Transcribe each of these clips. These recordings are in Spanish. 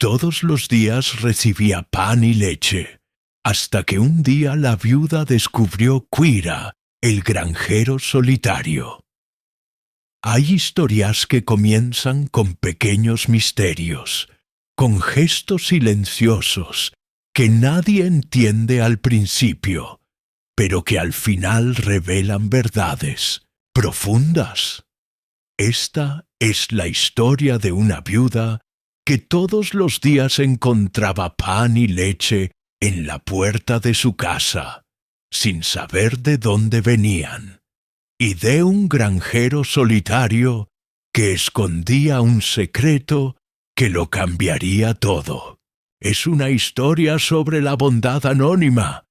Todos los días recibía pan y leche, hasta que un día la viuda descubrió Quira, el granjero solitario. Hay historias que comienzan con pequeños misterios, con gestos silenciosos que nadie entiende al principio, pero que al final revelan verdades profundas. Esta es la historia de una viuda que todos los días encontraba pan y leche en la puerta de su casa, sin saber de dónde venían, y de un granjero solitario que escondía un secreto que lo cambiaría todo. Es una historia sobre la bondad anónima,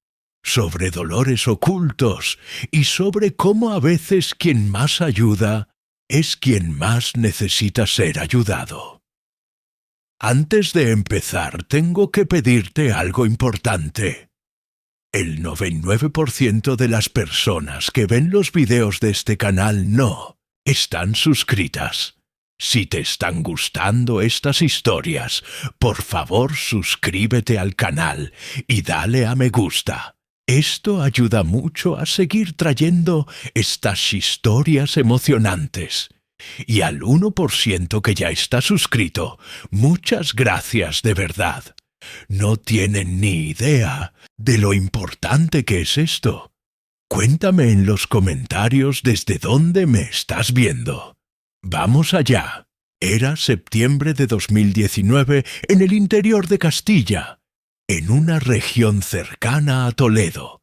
sobre dolores ocultos y sobre cómo a veces quien más ayuda es quien más necesita ser ayudado. Antes de empezar, tengo que pedirte algo importante. El 99% de las personas que ven los videos de este canal no están suscritas. Si te están gustando estas historias, por favor suscríbete al canal y dale a me gusta. Esto ayuda mucho a seguir trayendo estas historias emocionantes. Y al 1% que ya está suscrito, muchas gracias de verdad. No tienen ni idea de lo importante que es esto. Cuéntame en los comentarios desde dónde me estás viendo. Vamos allá. Era septiembre de 2019 en el interior de Castilla, en una región cercana a Toledo,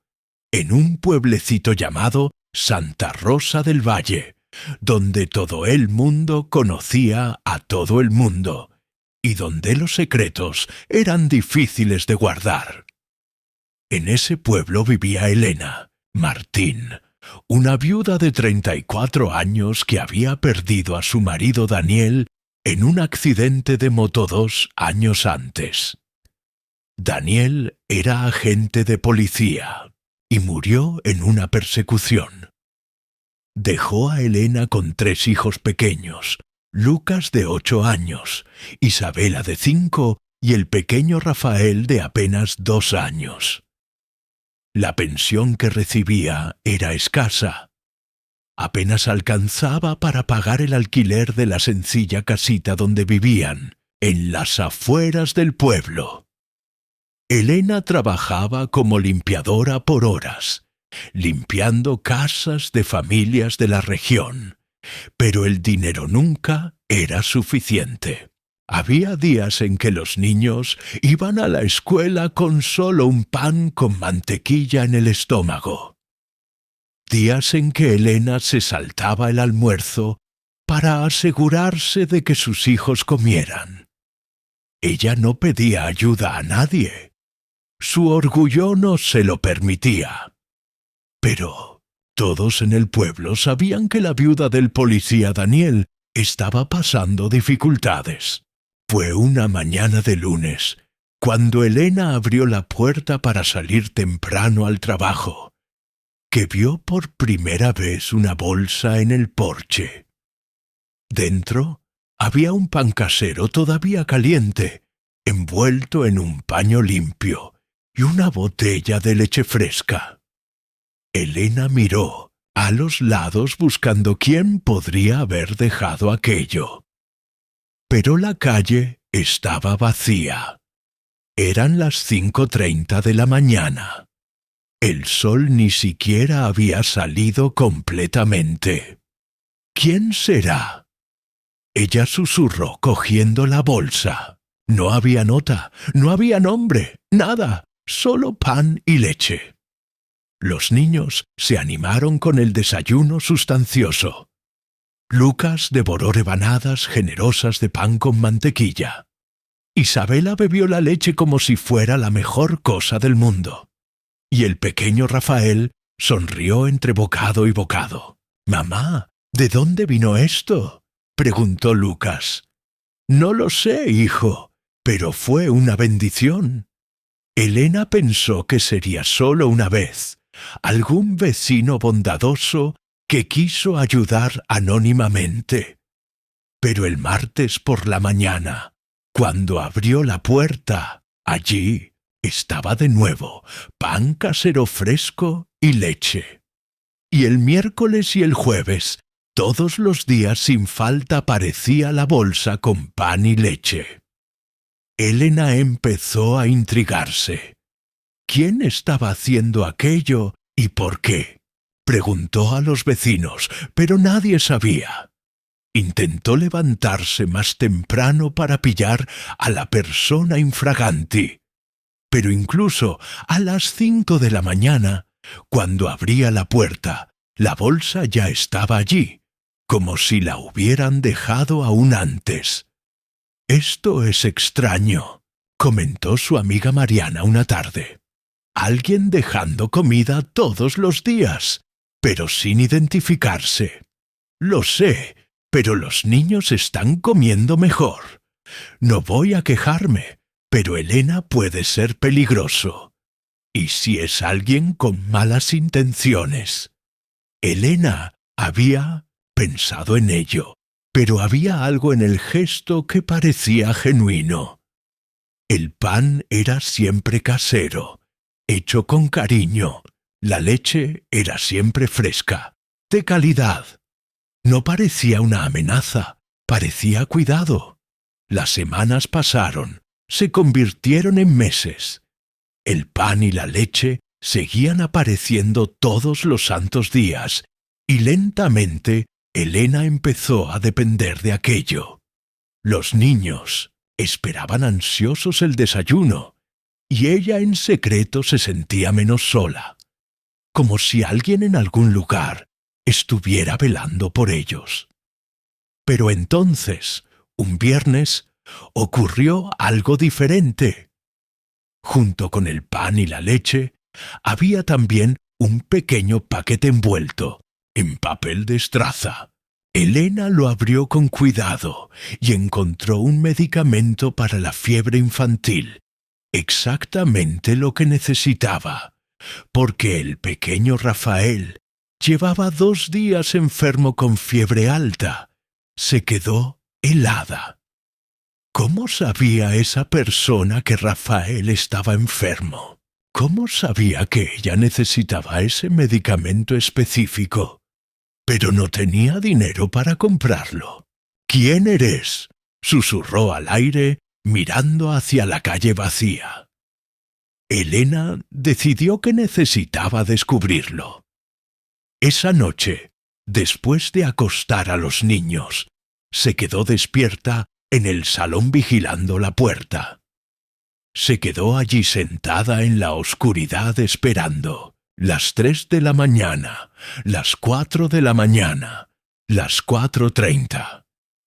en un pueblecito llamado Santa Rosa del Valle, donde todo el mundo conocía a todo el mundo, y donde los secretos eran difíciles de guardar. En ese pueblo vivía Elena Martín, una viuda de 34 años que había perdido a su marido Daniel en un accidente de moto 2 años antes. Daniel era agente de policía y murió en una persecución. Dejó a Elena con 3 hijos pequeños, Lucas de 8 años, Isabela de 5 y el pequeño Rafael de apenas 2 años. La pensión que recibía era escasa. Apenas alcanzaba para pagar el alquiler de la sencilla casita donde vivían, en las afueras del pueblo. Elena trabajaba como limpiadora por horas, limpiando casas de familias de la región, pero el dinero nunca era suficiente. Había días en que los niños iban a la escuela con solo un pan con mantequilla en el estómago. Días en que Elena se saltaba el almuerzo para asegurarse de que sus hijos comieran. Ella no pedía ayuda a nadie. Su orgullo no se lo permitía. Pero todos en el pueblo sabían que la viuda del policía Daniel estaba pasando dificultades. Fue una mañana de lunes, cuando Elena abrió la puerta para salir temprano al trabajo, que vio por primera vez una bolsa en el porche. Dentro había un pan casero todavía caliente, envuelto en un paño limpio, y una botella de leche fresca. Elena miró a los lados buscando quién podría haber dejado aquello. Pero la calle estaba vacía. Eran las 5:30 de la mañana. El sol ni siquiera había salido completamente. ¿Quién será? Ella susurró cogiendo la bolsa. No había nota, no había nombre, nada, solo pan y leche. Los niños se animaron con el desayuno sustancioso. Lucas devoró rebanadas generosas de pan con mantequilla. Isabela bebió la leche como si fuera la mejor cosa del mundo. Y el pequeño Rafael sonrió entre bocado y bocado. «Mamá, ¿de dónde vino esto?», preguntó Lucas. «No lo sé, hijo, pero fue una bendición». Elena pensó que sería solo una vez, algún vecino bondadoso que quiso ayudar anónimamente. Pero el martes por la mañana, Cuando abrió la puerta, allí estaba de nuevo pan casero fresco y leche. Y el miércoles y el jueves, todos los días sin falta aparecía la bolsa con pan y leche. Elena empezó a intrigarse. ¿Quién estaba haciendo aquello y por qué? Preguntó a los vecinos, pero nadie sabía. Intentó levantarse más temprano para pillar a la persona infraganti, pero incluso a las 5 de la mañana, cuando abría la puerta, la bolsa ya estaba allí, como si la hubieran dejado aún antes. «Esto es extraño», comentó su amiga Mariana una tarde. «Alguien dejando comida todos los días, pero sin identificarse. Lo sé, pero los niños están comiendo mejor. No voy a quejarme, pero Elena puede ser peligroso. ¿Y si es alguien con malas intenciones?» Elena había pensado en ello, pero había algo en el gesto que parecía genuino. El pan era siempre casero, hecho con cariño. La leche era siempre fresca, de calidad. No parecía una amenaza, parecía cuidado. Las semanas pasaron, se convirtieron en meses. El pan y la leche seguían apareciendo todos los santos días, y lentamente Elena empezó a depender de aquello. Los niños esperaban ansiosos el desayuno, y ella en secreto se sentía menos sola, como si alguien en algún lugar estuviera velando por ellos. Pero entonces, un viernes, ocurrió algo diferente. Junto con el pan y la leche, había también un pequeño paquete envuelto en papel de estraza. Elena lo abrió con cuidado y encontró un medicamento para la fiebre infantil, exactamente lo que necesitaba, porque el pequeño Rafael llevaba 2 días enfermo con fiebre alta. Se quedó helada. ¿Cómo sabía esa persona que Rafael estaba enfermo? ¿Cómo sabía que ella necesitaba ese medicamento específico? Pero no tenía dinero para comprarlo. «¿Quién eres?», susurró al aire, mirando hacia la calle vacía. Elena decidió que necesitaba descubrirlo. Esa noche, después de acostar a los niños, se quedó despierta en el salón vigilando la puerta. Se quedó allí sentada en la oscuridad esperando. Las 3 de la mañana, las 4 de la mañana, las 4:30.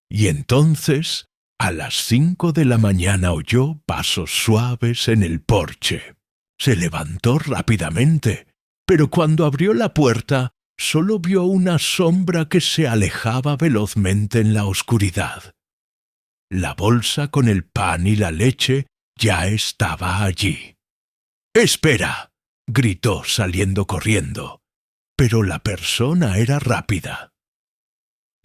Y entonces, a las 5 de la mañana oyó pasos suaves en el porche. Se levantó rápidamente, pero cuando abrió la puerta, solo vio una sombra que se alejaba velozmente en la oscuridad. La bolsa con el pan y la leche ya estaba allí. «¡Espera!», gritó saliendo corriendo, pero la persona era rápida.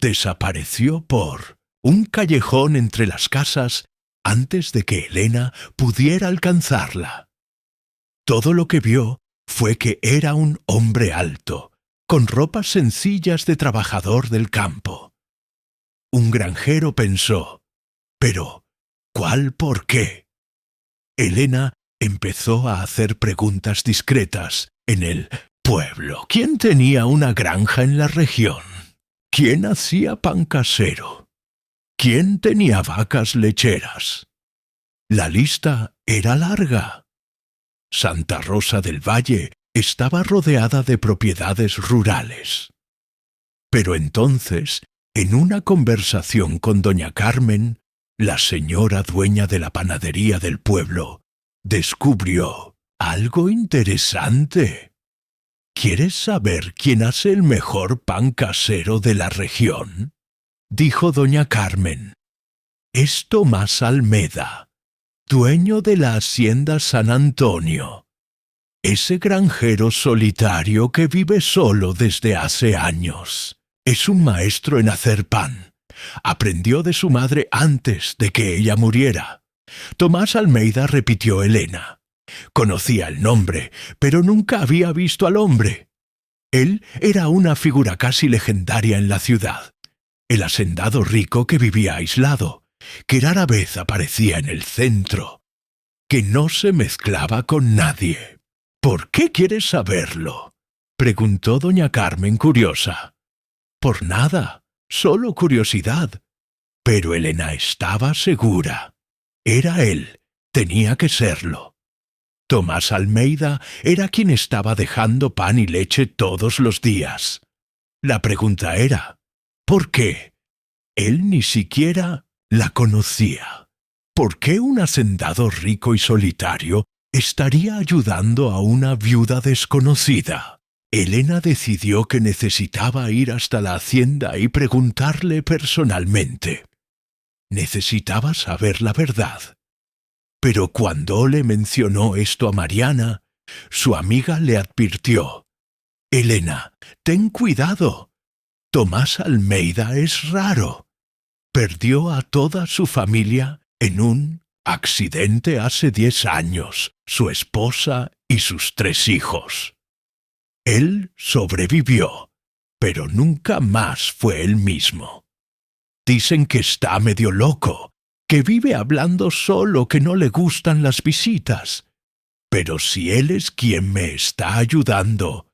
Desapareció por un callejón entre las casas antes de que Elena pudiera alcanzarla. Todo lo que vio fue que era un hombre alto, con ropas sencillas de trabajador del campo. Un granjero pensó, pero ¿cuál por qué? Elena empezó a hacer preguntas discretas en el pueblo. ¿Quién tenía una granja en la región? ¿Quién hacía pan casero? ¿Quién tenía vacas lecheras? La lista era larga. Santa Rosa del Valle estaba rodeada de propiedades rurales. Pero entonces, en una conversación con doña Carmen, la señora dueña de la panadería del pueblo, descubrió algo interesante. ¿Quieres saber quién hace el mejor pan casero de la región?, dijo doña Carmen. Es Tomás Almeda, dueño de la hacienda San Antonio. Ese granjero solitario que vive solo desde hace años. Es un maestro en hacer pan, Aprendió de su madre antes de que ella muriera. Tomás Almeida, repitió Elena. Conocía el nombre, pero nunca había visto al hombre. Él era una figura casi legendaria en la ciudad. El hacendado rico que vivía aislado, que rara vez aparecía en el centro, que no se mezclaba con nadie. ¿Por qué quieres saberlo?, preguntó doña Carmen curiosa. Por nada, solo curiosidad. Pero Elena estaba segura. Era él, tenía que serlo. Tomás Almeida era quien estaba dejando pan y leche todos los días. La pregunta era, ¿por qué? Él ni siquiera la conocía. ¿Por qué un hacendado rico y solitario estaría ayudando a una viuda desconocida? Elena decidió que necesitaba ir hasta la hacienda y preguntarle personalmente. Necesitaba saber la verdad. Pero cuando le mencionó esto a Mariana, su amiga le advirtió: «Elena, ten cuidado. Tomás Almeida es raro. Perdió a toda su familia en un accidente hace 10 años, su esposa y sus 3 hijos. Él sobrevivió, pero nunca más fue el mismo. Dicen que está medio loco, que vive hablando solo, que no le gustan las visitas. Pero si él es quien me está ayudando,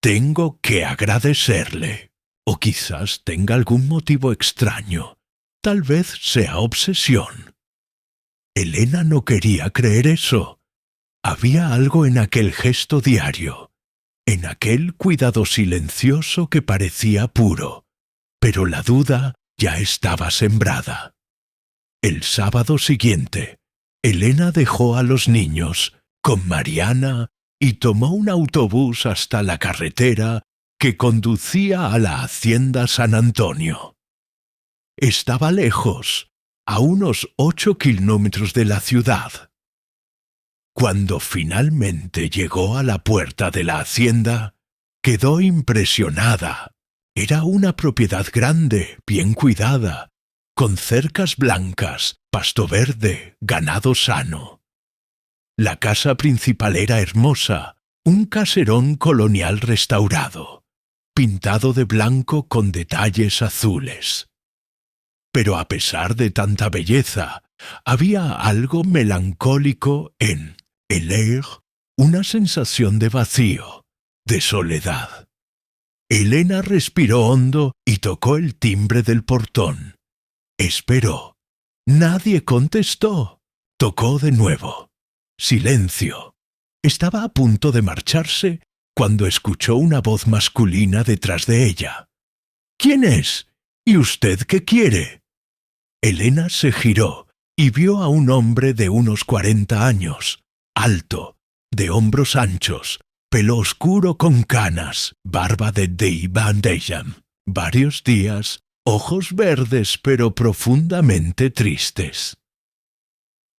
tengo que agradecerle. O quizás tenga algún motivo extraño. Tal vez sea obsesión». Elena no quería creer eso. Había algo en aquel gesto diario, en aquel cuidado silencioso que parecía puro, pero la duda ya estaba sembrada. El sábado siguiente, Elena dejó a los niños con Mariana y tomó un autobús hasta la carretera que conducía a la hacienda San Antonio. Estaba lejos, a unos 8 kilómetros de la ciudad. Cuando finalmente llegó a la puerta de la hacienda, quedó impresionada. Era una propiedad grande, bien cuidada, con cercas blancas, pasto verde, ganado sano. La casa principal era hermosa, un caserón colonial restaurado, pintado de blanco con detalles azules. Pero a pesar de tanta belleza, había algo melancólico en el aire, una sensación de vacío, de soledad. Elena respiró hondo y tocó el timbre del portón. Esperó. Nadie contestó. Tocó de nuevo. Silencio. Estaba a punto de marcharse cuando escuchó una voz masculina detrás de ella. «¿Quién es? ¿Y usted qué quiere?». Elena se giró y vio a un hombre de unos 40 años, alto, de hombros anchos, pelo oscuro con canas, barba de Van Deyam, varios días, ojos verdes pero profundamente tristes.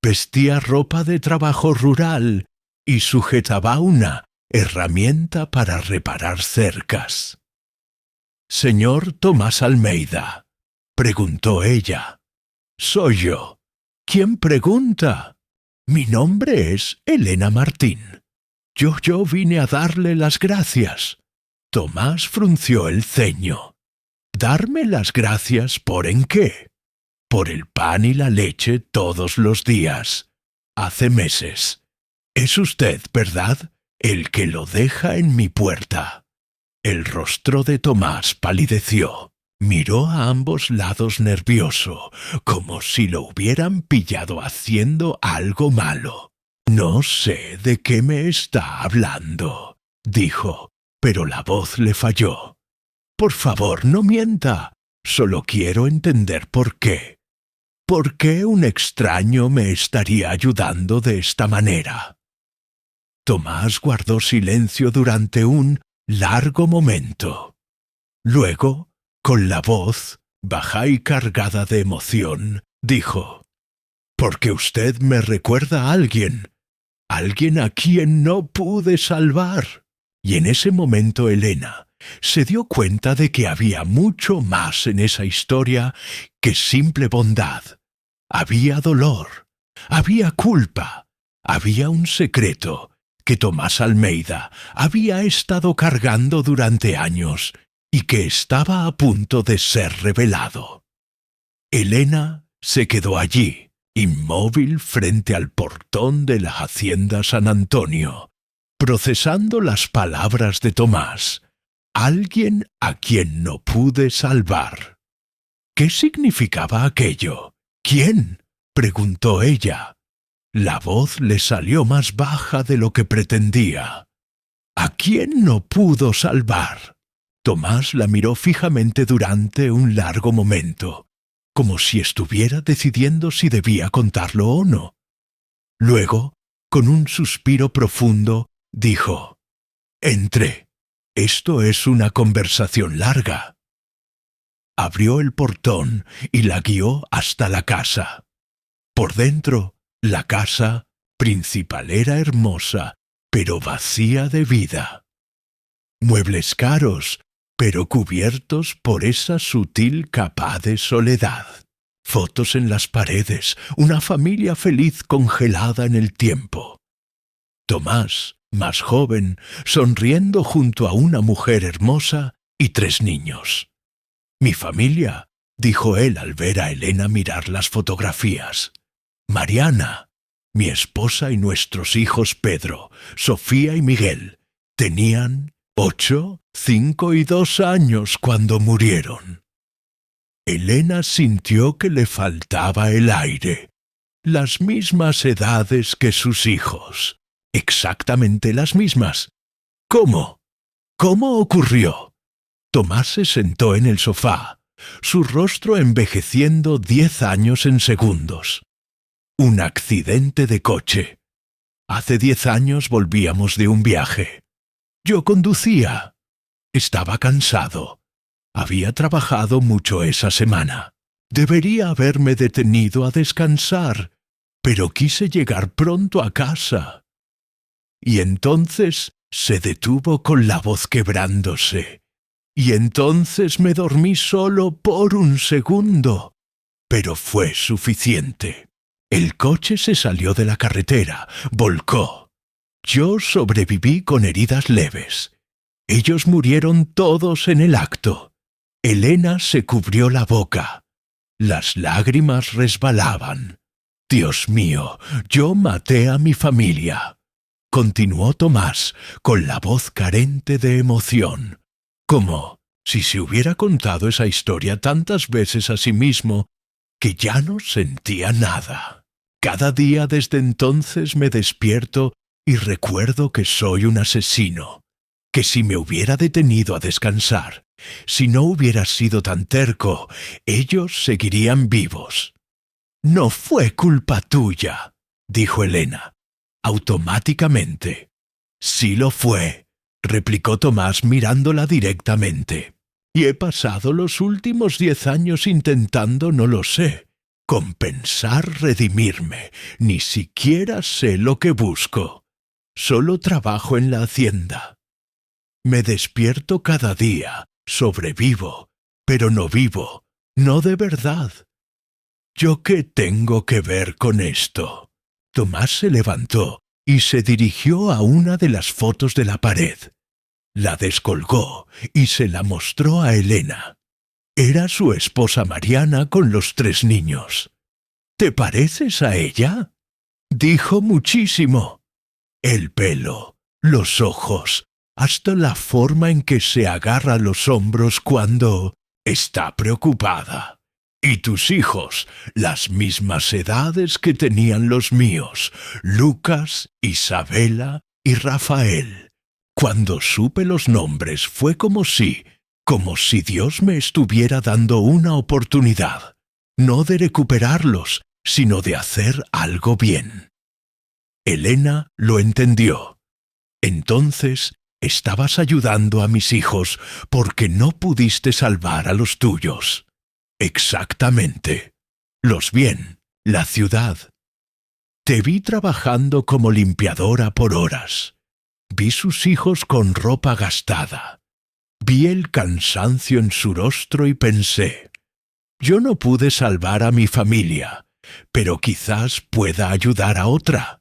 Vestía ropa de trabajo rural y sujetaba una herramienta para reparar cercas. «¿Señor Tomás Almeida?», preguntó ella. «Soy yo». «¿Quién pregunta?». «Mi nombre es Elena Martín. Yo vine a darle las gracias». Tomás frunció el ceño. «¿Darme las gracias por en qué?». «Por el pan y la leche todos los días. Hace meses. Es usted, ¿verdad?, el que lo deja en mi puerta». El rostro de Tomás palideció. Miró a ambos lados nervioso, como si lo hubieran pillado haciendo algo malo. «No sé de qué me está hablando», dijo, pero la voz le falló. «Por favor, no mienta. Solo quiero entender por qué. ¿Por qué un extraño me estaría ayudando de esta manera?». Tomás guardó silencio durante un largo momento. Luego, con la voz baja y cargada de emoción, dijo: «Porque usted me recuerda a alguien a quien no pude salvar». Y en ese momento Elena, se dio cuenta de que había mucho más en esa historia que simple bondad. Había dolor, había culpa, había un secreto que Tomás Almeida había estado cargando durante años y que estaba a punto de ser revelado. Elena se quedó allí, inmóvil frente al portón de la hacienda San Antonio, procesando las palabras de Tomás, alguien a quien no pude salvar. ¿Qué significaba aquello? ¿Quién?, preguntó ella. La voz le salió más baja de lo que pretendía. ¿A quién no pudo salvar? Tomás la miró fijamente durante un largo momento, como si estuviera decidiendo si debía contarlo o no. Luego, con un suspiro profundo, dijo: «Entré. Esto es una conversación larga». Abrió el portón y la guió hasta la casa. Por dentro, la casa principal era hermosa, pero vacía de vida. Muebles caros, pero cubiertos por esa sutil capa de soledad. Fotos en las paredes, una familia feliz congelada en el tiempo. Tomás, más joven, sonriendo junto a una mujer hermosa y 3 niños. «Mi familia», dijo él al ver a Elena mirar las fotografías. «Mariana, mi esposa y nuestros hijos Pedro, Sofía y Miguel, tenían 8, 5 y 2 años cuando murieron». Elena sintió que le faltaba el aire. Las mismas edades que sus hijos. Exactamente las mismas. ¿Cómo? ¿Cómo ocurrió? Tomás se sentó en el sofá, su rostro envejeciendo 10 años en segundos. Un accidente de coche. Hace 10 años volvíamos de un viaje. Yo conducía. Estaba cansado. Había trabajado mucho esa semana. Debería haberme detenido a descansar, pero quise llegar pronto a casa. Y entonces se detuvo con la voz quebrándose. Y entonces me dormí solo por un segundo. Pero fue suficiente. El coche se salió de la carretera, volcó. Yo sobreviví con heridas leves. Ellos murieron todos en el acto. Elena se cubrió la boca. Las lágrimas resbalaban. «Dios mío, yo maté a mi familia», continuó Tomás, con la voz carente de emoción, como si se hubiera contado esa historia tantas veces a sí mismo que ya no sentía nada. «Cada día desde entonces me despierto y recuerdo que soy un asesino, que si me hubiera detenido a descansar, si no hubiera sido tan terco, ellos seguirían vivos». «No fue culpa tuya», dijo Elena, automáticamente. «Sí lo fue», replicó Tomás mirándola directamente. «Y he pasado los últimos 10 años intentando, no lo sé, compensar, redimirme. Ni siquiera sé lo que busco. Solo trabajo en la hacienda. Me despierto cada día, sobrevivo, pero no vivo, no de verdad. ¿Yo qué tengo que ver con esto?» Tomás se levantó y se dirigió a una de las fotos de la pared. La descolgó y se la mostró a Elena. Era su esposa Mariana con los 3 niños. «¿Te pareces a ella?», dijo muchísimo. El pelo, los ojos, hasta la forma en que se agarra los hombros cuando está preocupada. «Y tus hijos, las mismas edades que tenían los míos, Lucas, Isabela y Rafael. Cuando supe los nombres fue como si Dios me estuviera dando una oportunidad, no de recuperarlos, sino de hacer algo bien». Elena lo entendió. «Entonces estabas ayudando a mis hijos porque no pudiste salvar a los tuyos». «Exactamente. Los bien, la ciudad. Te vi trabajando como limpiadora por horas. Vi sus hijos con ropa gastada. Vi el cansancio en su rostro y pensé, yo no pude salvar a mi familia, pero quizás pueda ayudar a otra.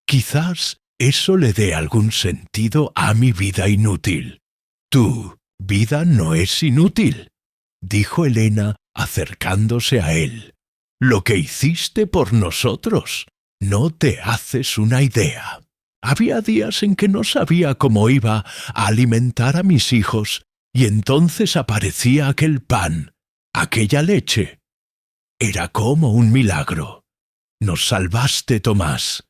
Quizás eso le dé algún sentido a mi vida inútil. Tu vida no es inútil, dijo Elena acercándose a él. Lo que hiciste por nosotros, no te haces una idea. Había días en que no sabía cómo iba a alimentar a mis hijos y entonces aparecía aquel pan, aquella leche. Era como un milagro. Nos salvaste, Tomás,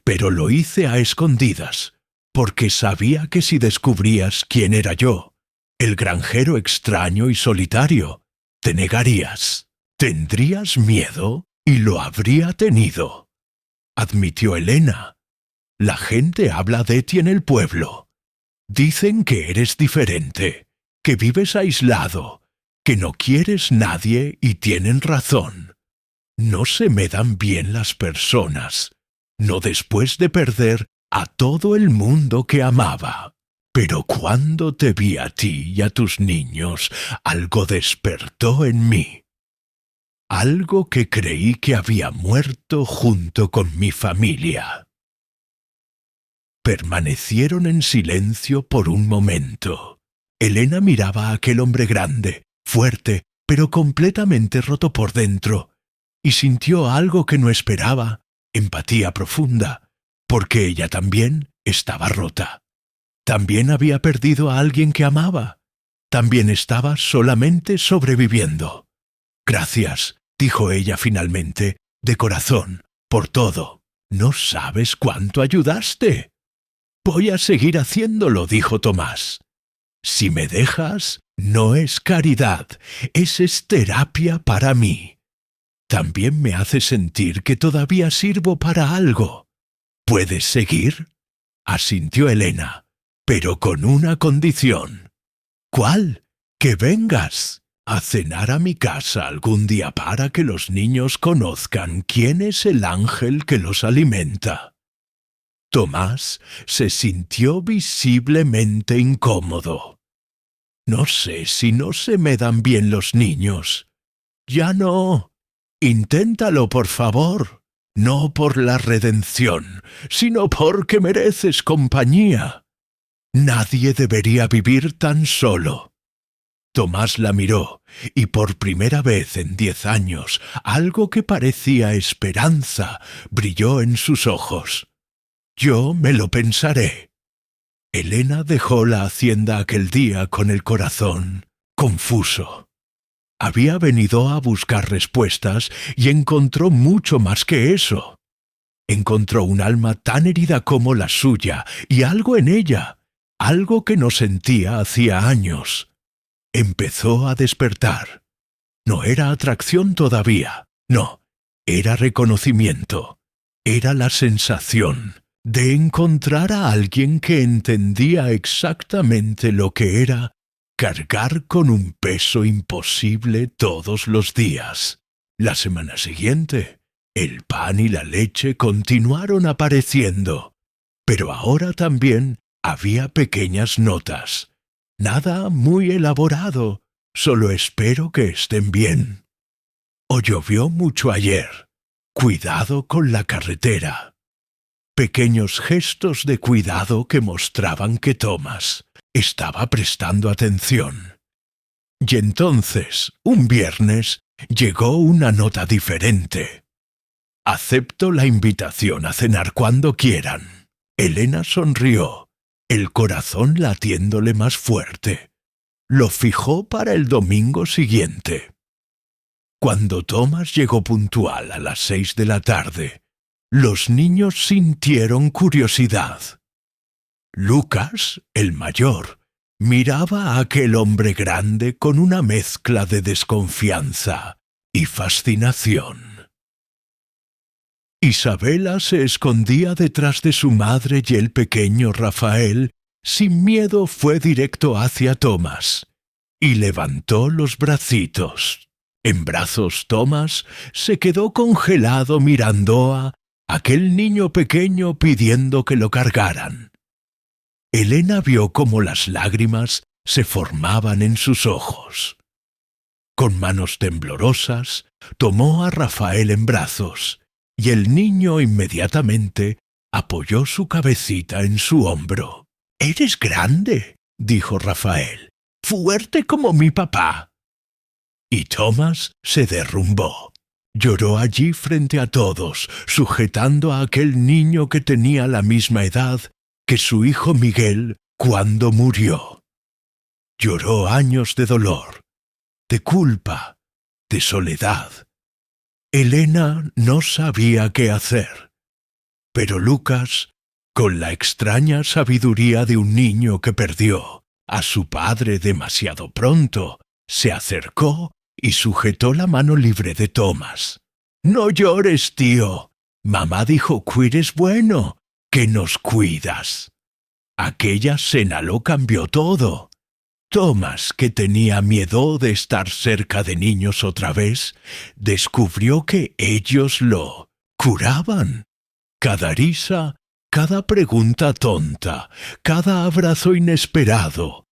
pero lo hice a escondidas, porque sabía que si descubrías quién era yo, el granjero extraño y solitario, te negarías. Tendrías miedo y lo habría tenido, admitió Elena. La gente habla de ti en el pueblo. Dicen que eres diferente, que vives aislado, que no quieres nadie y tienen razón. No se me dan bien las personas, no después de perder a todo el mundo que amaba. Pero cuando te vi a ti y a tus niños, algo despertó en mí. Algo que creí que había muerto junto con mi familia. Permanecieron en silencio por un momento. Elena miraba a aquel hombre grande, fuerte, pero completamente roto por dentro, y sintió algo que no esperaba, empatía profunda, porque ella también estaba rota. También había perdido a alguien que amaba. También estaba solamente sobreviviendo. Gracias, dijo ella finalmente, de corazón, por todo. No sabes cuánto ayudaste. Voy a seguir haciéndolo, dijo Tomás. Si me dejas, no es caridad, es terapia para mí. También me hace sentir que todavía sirvo para algo. ¿Puedes seguir? Asintió Elena, pero con una condición. ¿Cuál? Que vengas a cenar a mi casa algún día para que los niños conozcan quién es el ángel que los alimenta. Tomás se sintió visiblemente incómodo. No sé si no se me dan bien los niños. Ya no. Inténtalo, por favor. No por la redención, sino porque mereces compañía. Nadie debería vivir tan solo. Tomás la miró, y por primera vez en 10 años, algo que parecía esperanza brilló en sus ojos. Yo me lo pensaré. Elena dejó la hacienda aquel día con el corazón confuso. Había venido a buscar respuestas y encontró mucho más que eso. Encontró un alma tan herida como la suya y algo en ella, algo que no sentía hacía años. Empezó a despertar. No era atracción todavía, no, era reconocimiento, era la sensación de encontrar a alguien que entendía exactamente lo que era cargar con un peso imposible todos los días. La semana siguiente, el pan y la leche continuaron apareciendo, pero ahora también había pequeñas notas. Nada muy elaborado, solo espero que estén bien. O llovió mucho ayer. Cuidado con la carretera. Pequeños gestos de cuidado que mostraban que Tomás estaba prestando atención. Y entonces, un viernes, llegó una nota diferente. Acepto la invitación a cenar cuando quieran. Elena sonrió, el corazón latiéndole más fuerte. Lo fijó para el domingo siguiente. Cuando Tomás llegó puntual a las 6 de la tarde, los niños sintieron curiosidad. Lucas, el mayor, miraba a aquel hombre grande con una mezcla de desconfianza y fascinación. Isabela se escondía detrás de su madre y el pequeño Rafael, sin miedo, fue directo hacia Tomás y levantó los bracitos. En brazos Tomás se quedó congelado mirando a aquel niño pequeño pidiendo que lo cargaran. Elena vio cómo las lágrimas se formaban en sus ojos. Con manos temblorosas, tomó a Rafael en brazos, y el niño inmediatamente apoyó su cabecita en su hombro. «Eres grande», dijo Rafael, «fuerte como mi papá». Y Tomás se derrumbó. Lloró allí frente a todos, sujetando a aquel niño que tenía la misma edad que su hijo Miguel cuando murió. Lloró años de dolor, de culpa, de soledad. Elena no sabía qué hacer, pero Lucas, con la extraña sabiduría de un niño que perdió a su padre demasiado pronto, se acercó y sujetó la mano libre de Tomás. «No llores, tío. Mamá dijo que eres bueno, que nos cuidas». Aquella cena lo cambió todo. Tomás, que tenía miedo de estar cerca de niños otra vez, descubrió que ellos lo curaban. Cada risa, cada pregunta tonta, cada abrazo inesperado,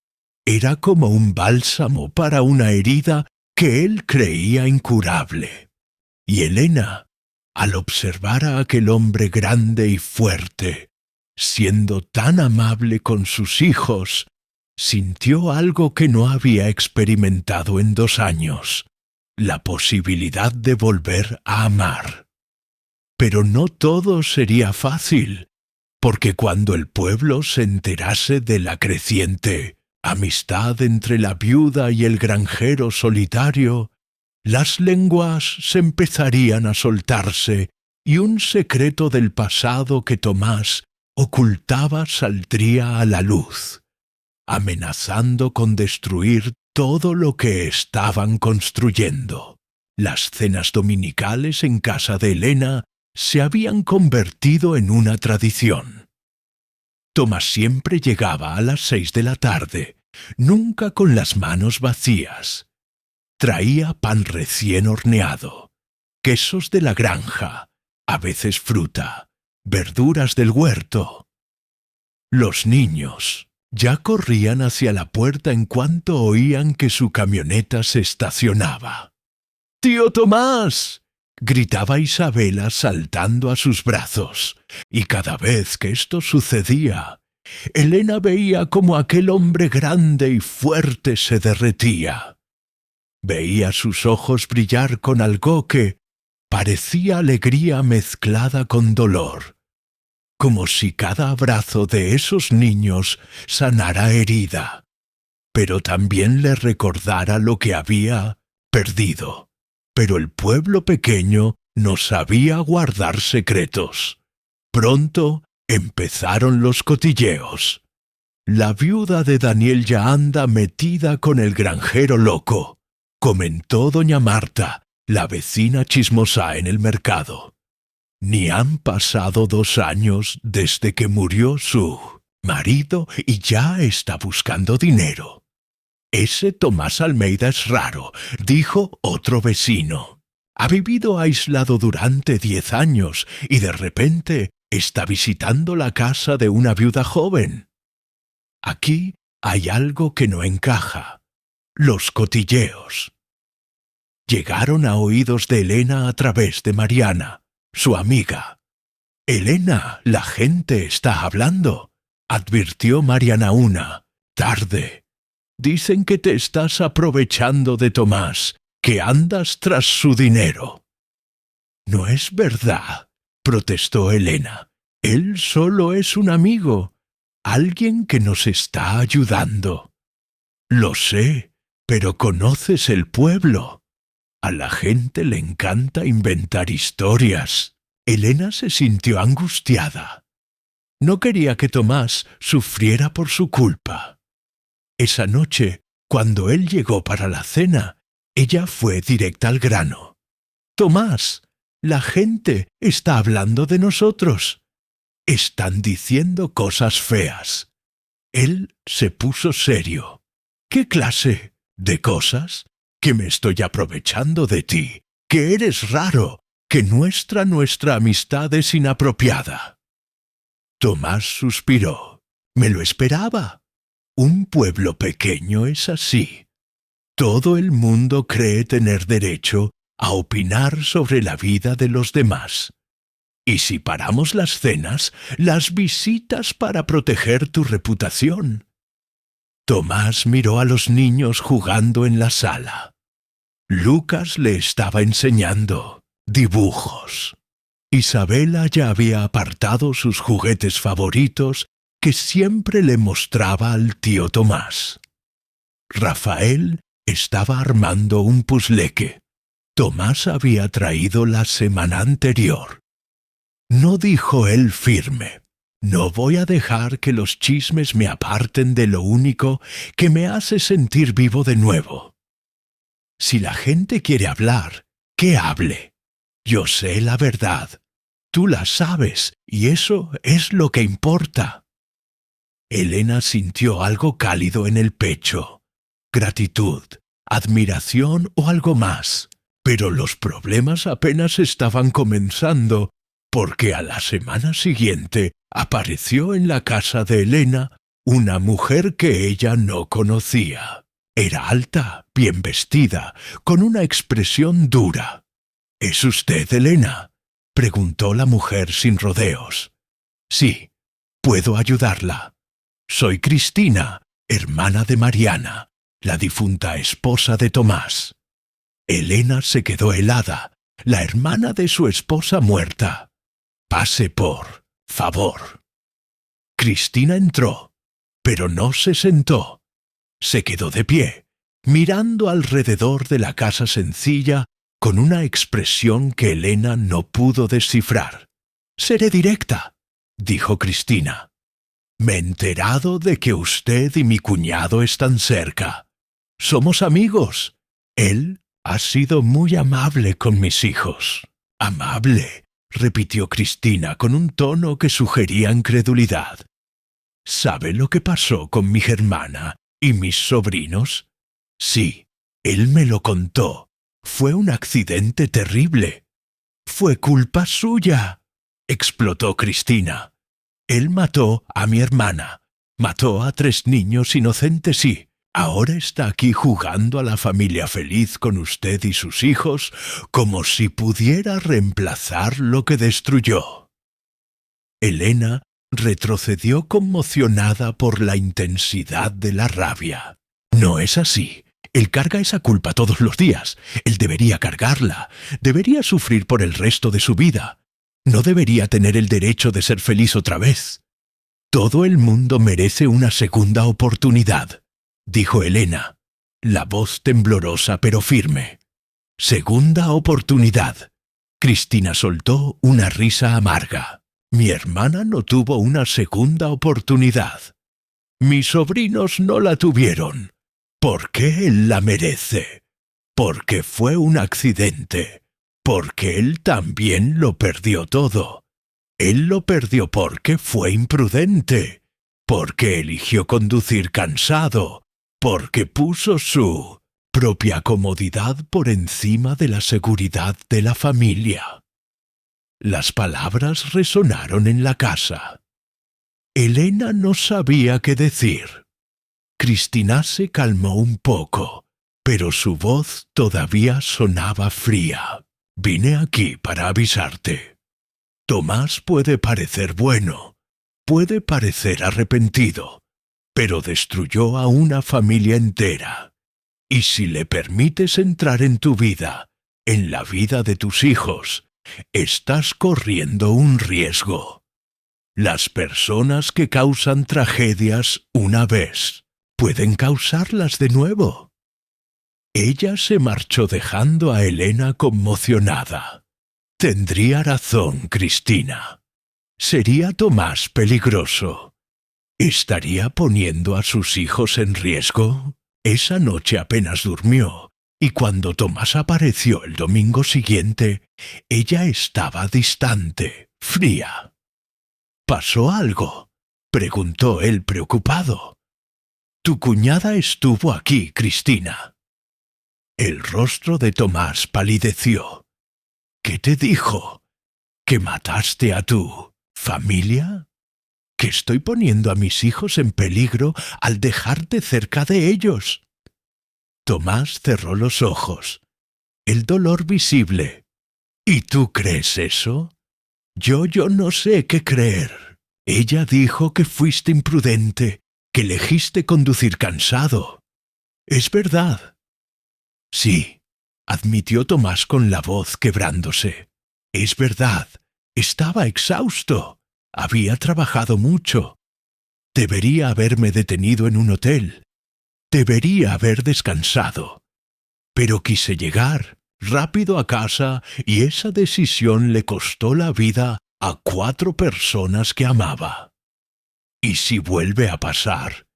era como un bálsamo para una herida que él creía incurable. Y Elena, al observar a aquel hombre grande y fuerte, siendo tan amable con sus hijos, sintió algo que no había experimentado en 2 años, la posibilidad de volver a amar. Pero no todo sería fácil, porque cuando el pueblo se enterase de la creciente amistad entre la viuda y el granjero solitario, las lenguas se empezarían a soltarse y un secreto del pasado que Tomás ocultaba saldría a la luz, amenazando con destruir todo lo que estaban construyendo. Las cenas dominicales en casa de Elena se habían convertido en una tradición. Tomás siempre llegaba a las 6 de la tarde, nunca con las manos vacías. Traía pan recién horneado, quesos de la granja, a veces fruta, verduras del huerto. Los niños ya corrían hacia la puerta en cuanto oían que su camioneta se estacionaba. «¡Tío Tomás!», gritaba Isabela saltando a sus brazos, y cada vez que esto sucedía, Elena veía como aquel hombre grande y fuerte se derretía. Veía sus ojos brillar con algo que parecía alegría mezclada con dolor, como si cada abrazo de esos niños sanara herida, pero también le recordara lo que había perdido. Pero el pueblo pequeño no sabía guardar secretos. Pronto empezaron los cotilleos. «La viuda de Daniel ya anda metida con el granjero loco», comentó doña Marta, la vecina chismosa en el mercado. «Ni han pasado 2 años desde que murió su marido y ya está buscando dinero». «Ese Tomás Almeida es raro», dijo otro vecino. «Ha vivido aislado durante 10 años y de repente está visitando la casa de una viuda joven». Aquí hay algo que no encaja. Los cotilleos. Llegaron a oídos de Elena a través de Mariana, su amiga. «Elena, la gente está hablando», advirtió Mariana tarde. «Dicen que te estás aprovechando de Tomás, que andas tras su dinero». «No es verdad», protestó Elena. «Él solo es un amigo, alguien que nos está ayudando». «Lo sé, pero conoces el pueblo. A la gente le encanta inventar historias». Elena se sintió angustiada. No quería que Tomás sufriera por su culpa. Esa noche, cuando él llegó para la cena, ella fue directa al grano. «Tomás, la gente está hablando de nosotros. Están diciendo cosas feas». Él se puso serio. «¿Qué clase de cosas? Que me estoy aprovechando de ti, que eres raro, que nuestra amistad es inapropiada». Tomás suspiró. «Me lo esperaba. Un pueblo pequeño es así. Todo el mundo cree tener derecho a opinar sobre la vida de los demás. Y si paramos las cenas, las visitas para proteger tu reputación. Tomás miró a los niños jugando en la sala. Lucas le estaba enseñando dibujos. Isabela ya había apartado sus juguetes favoritos que siempre le mostraba al tío Tomás. Rafael estaba armando un puzzle que Tomás había traído la semana anterior. No, dijo él firme, no voy a dejar que los chismes me aparten de lo único que me hace sentir vivo de nuevo. Si la gente quiere hablar, que hable. Yo sé la verdad. Tú la sabes, y eso es lo que importa. Elena sintió algo cálido en el pecho. Gratitud, admiración o algo más. Pero los problemas apenas estaban comenzando, porque a la semana siguiente apareció en la casa de Elena una mujer que ella no conocía. Era alta, bien vestida, con una expresión dura. ¿Es usted Elena?, preguntó la mujer sin rodeos. Sí, puedo ayudarla. Soy Cristina, hermana de Mariana, la difunta esposa de Tomás. Elena se quedó helada, la hermana de su esposa muerta. Pase por favor. Cristina entró, pero no se sentó. Se quedó de pie, mirando alrededor de la casa sencilla con una expresión que Elena no pudo descifrar. «Seré directa», dijo Cristina. «Me he enterado de que usted y mi cuñado están cerca. Somos amigos. Él ha sido muy amable con mis hijos». «Amable», repitió Cristina con un tono que sugería incredulidad. «¿Sabe lo que pasó con mi hermana y mis sobrinos?» «Sí, él me lo contó. Fue un accidente terrible». «Fue culpa suya», explotó Cristina. «Él mató a mi hermana, mató a 3 niños inocentes y ahora está aquí jugando a la familia feliz con usted y sus hijos como si pudiera reemplazar lo que destruyó». Elena retrocedió conmocionada por la intensidad de la rabia. «No es así. Él carga esa culpa todos los días. Él debería cargarla. Debería sufrir por el resto de su vida. No debería tener el derecho de ser feliz otra vez. Todo el mundo merece una segunda oportunidad», dijo Elena, la voz temblorosa pero firme. «Segunda oportunidad». Cristina soltó una risa amarga. «Mi hermana no tuvo una segunda oportunidad. Mis sobrinos no la tuvieron. ¿Por qué él la merece? Porque fue un accidente. Porque él también lo perdió todo. Él lo perdió porque fue imprudente. Porque eligió conducir cansado. Porque puso su propia comodidad por encima de la seguridad de la familia». Las palabras resonaron en la casa. Elena no sabía qué decir. Cristina se calmó un poco, pero su voz todavía sonaba fría. «Vine aquí para avisarte. Tomás puede parecer bueno, puede parecer arrepentido, pero destruyó a una familia entera. Y si le permites entrar en tu vida, en la vida de tus hijos, estás corriendo un riesgo. Las personas que causan tragedias una vez pueden causarlas de nuevo». Ella se marchó dejando a Elena conmocionada. Tendría razón Cristina. Sería Tomás peligroso. ¿Estaría poniendo a sus hijos en riesgo? Esa noche apenas durmió, y cuando Tomás apareció el domingo siguiente, ella estaba distante, fría. «¿Pasó algo?», preguntó él preocupado. «Tu cuñada estuvo aquí, Cristina». El rostro de Tomás palideció. «¿Qué te dijo? ¿Que mataste a tu familia?». que estoy poniendo a mis hijos en peligro al dejarte cerca de ellos. Tomás cerró los ojos. El dolor visible. ¿Y tú crees eso? Yo no sé qué creer. Ella dijo que fuiste imprudente, que elegiste conducir cansado. ¿Es verdad? Sí, admitió Tomás con la voz quebrándose. Es verdad, estaba exhausto. Había trabajado mucho. Debería haberme detenido en un hotel. Debería haber descansado. Pero quise llegar rápido a casa y esa decisión le costó la vida a 4 personas que amaba. ¿Y si vuelve a pasar?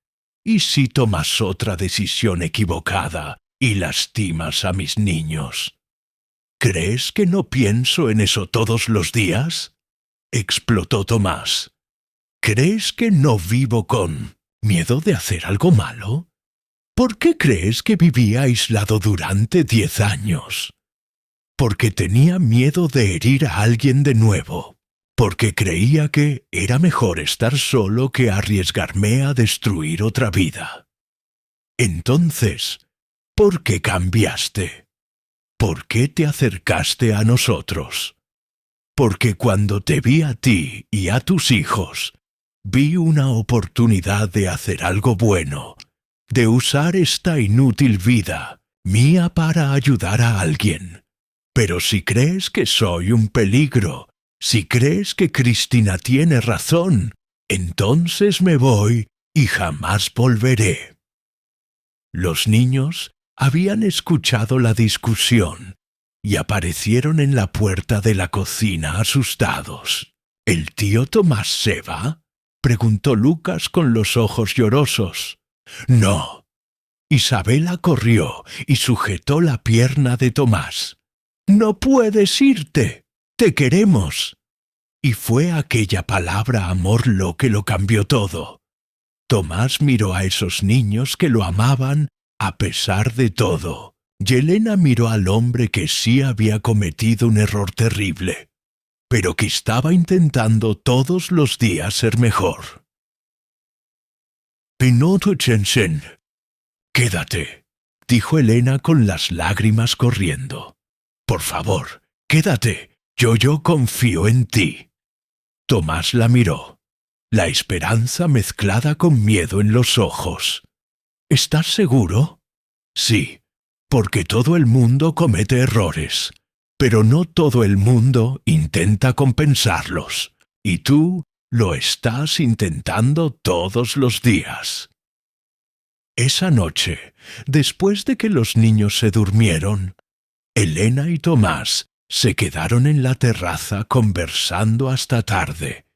¿Y si tomas otra decisión equivocada y lastimas a mis niños? ¿Crees que no pienso en eso todos los días? Explotó Tomás. ¿Crees que no vivo con miedo de hacer algo malo? ¿Por qué crees que vivía aislado durante 10 años? Porque tenía miedo de herir a alguien de nuevo. Porque creía que era mejor estar solo que arriesgarme a destruir otra vida. Entonces, ¿por qué cambiaste? ¿Por qué te acercaste a nosotros? Porque cuando te vi a ti y a tus hijos, vi una oportunidad de hacer algo bueno, de usar esta inútil vida mía para ayudar a alguien. Pero si crees que soy un peligro, si crees que Cristina tiene razón, entonces me voy y jamás volveré. Los niños habían escuchado la discusión y aparecieron en la puerta de la cocina asustados. ¿El tío Tomás se va?, preguntó Lucas con los ojos llorosos. No. Isabela corrió y sujetó la pierna de Tomás. «No puedes irte. Te queremos». Y fue aquella palabra amor lo que lo cambió todo. Tomás miró a esos niños que lo amaban a pesar de todo. Y Elena miró al hombre que sí había cometido un error terrible, pero que estaba intentando todos los días ser mejor. «Pinotto Jensen, quédate», dijo Elena con las lágrimas corriendo. «Por favor, quédate. Yo confío en ti». Tomás la miró, la esperanza mezclada con miedo en los ojos. «¿Estás seguro?» «Sí, porque todo el mundo comete errores, pero no todo el mundo intenta compensarlos, y tú lo estás intentando todos los días». Esa noche, después de que los niños se durmieron, Elena y Tomás se quedaron en la terraza conversando hasta tarde,